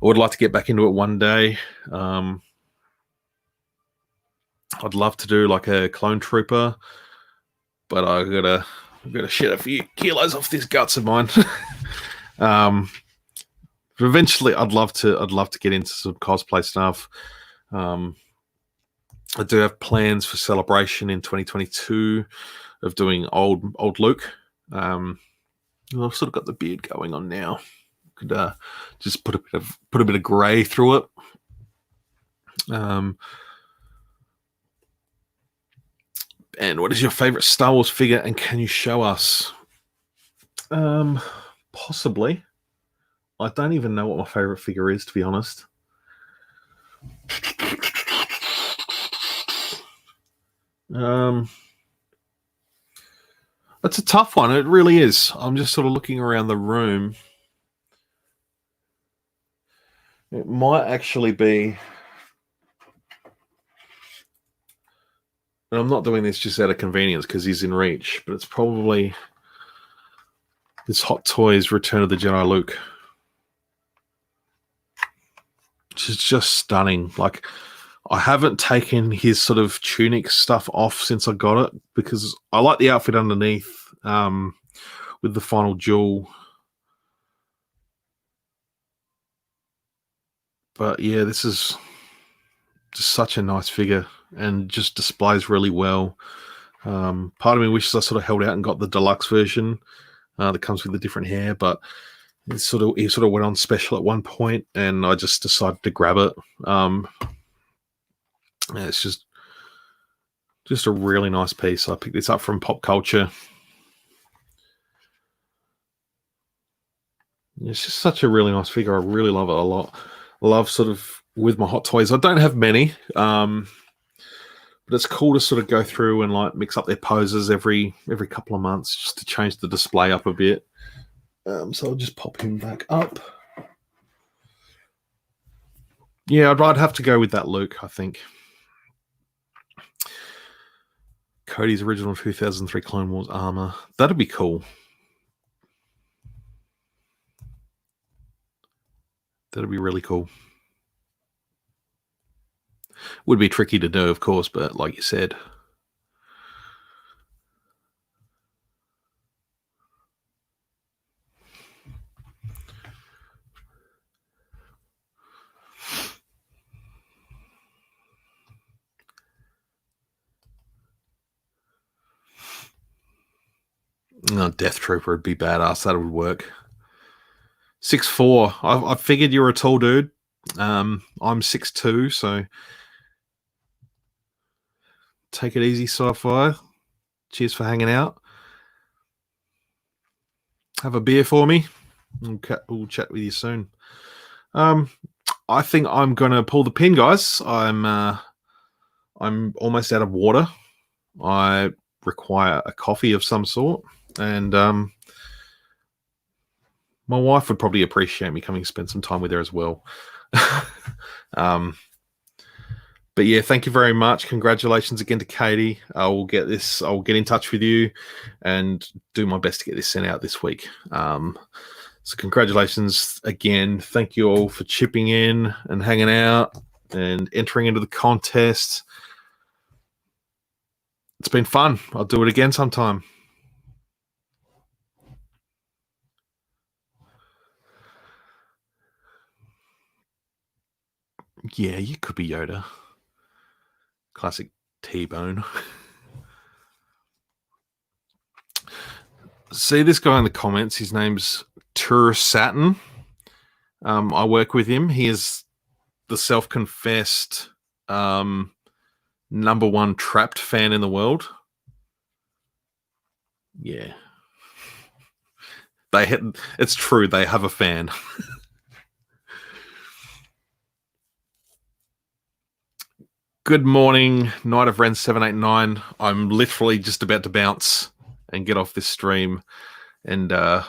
would like to get back into it one day. I'd love to do like a clone trooper, but I've got to shed a few kilos off this guts of mine. But eventually, I'd love to get into some cosplay stuff. I do have plans for celebration in 2022 of doing old Luke. I've sort of got the beard going on now. Could just put a bit of grey through it. And what is your favorite Star Wars figure, and can you show us? Possibly. I don't even know what my favorite figure is, to be honest. It's a tough one. It really is. I'm just sort of looking around the room. It might actually be, and I'm not doing this just out of convenience because he's in reach, but it's probably this Hot Toys Return of the Jedi Luke. Which is just stunning. Like, I haven't taken his sort of tunic stuff off since I got it because I like the outfit underneath with the final jewel. But yeah, this is just such a nice figure and just displays really well. Part of me wishes I sort of held out and got the deluxe version that comes with the different hair, but he sort of went on special at one point, and I just decided to grab it. It's just a really nice piece. I picked this up from Pop Culture. It's just such a really nice figure. I really love it a lot. I love sort of with my Hot Toys. I don't have many, but it's cool to sort of go through and like mix up their poses every couple of months just to change the display up a bit. So I'll just pop him back up. Yeah, I'd have to go with that Luke, I think. Cody's original 2003 Clone Wars armor. That'd be cool. That'd be really cool. Would be tricky to do, of course, but like you said. Oh, Death Trooper would be badass. That would work. 6'4". I figured you were a tall dude. I'm 6'2", so take it easy, sci-fi. Cheers for hanging out. Have a beer for me. We'll chat with you soon. I think I'm gonna pull the pin, guys. I'm almost out of water. I require a coffee of some sort, and my wife would probably appreciate me coming to spend some time with her as well. But yeah, thank you very much. Congratulations again to Katie. I'll get in touch with you and do my best to get this sent out this week. So congratulations again. Thank you all for chipping in and hanging out and entering into the contest. It's been fun. I'll do it again sometime. Yeah, you could be Yoda. Classic T-bone. See this guy in the comments. His name's Tur Satin. I work with him. He is the self-confessed number one Trapped fan in the world. Yeah. It's true. They have a fan. Good morning, Night of Ren 789. I'm literally just about to bounce and get off this stream and go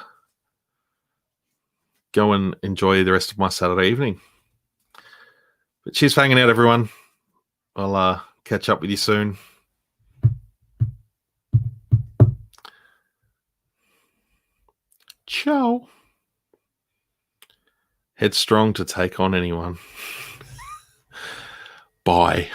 and enjoy the rest of my Saturday evening. But cheers for hanging out, everyone. I'll catch up with you soon. Ciao. headstrong to take on anyone. Bye.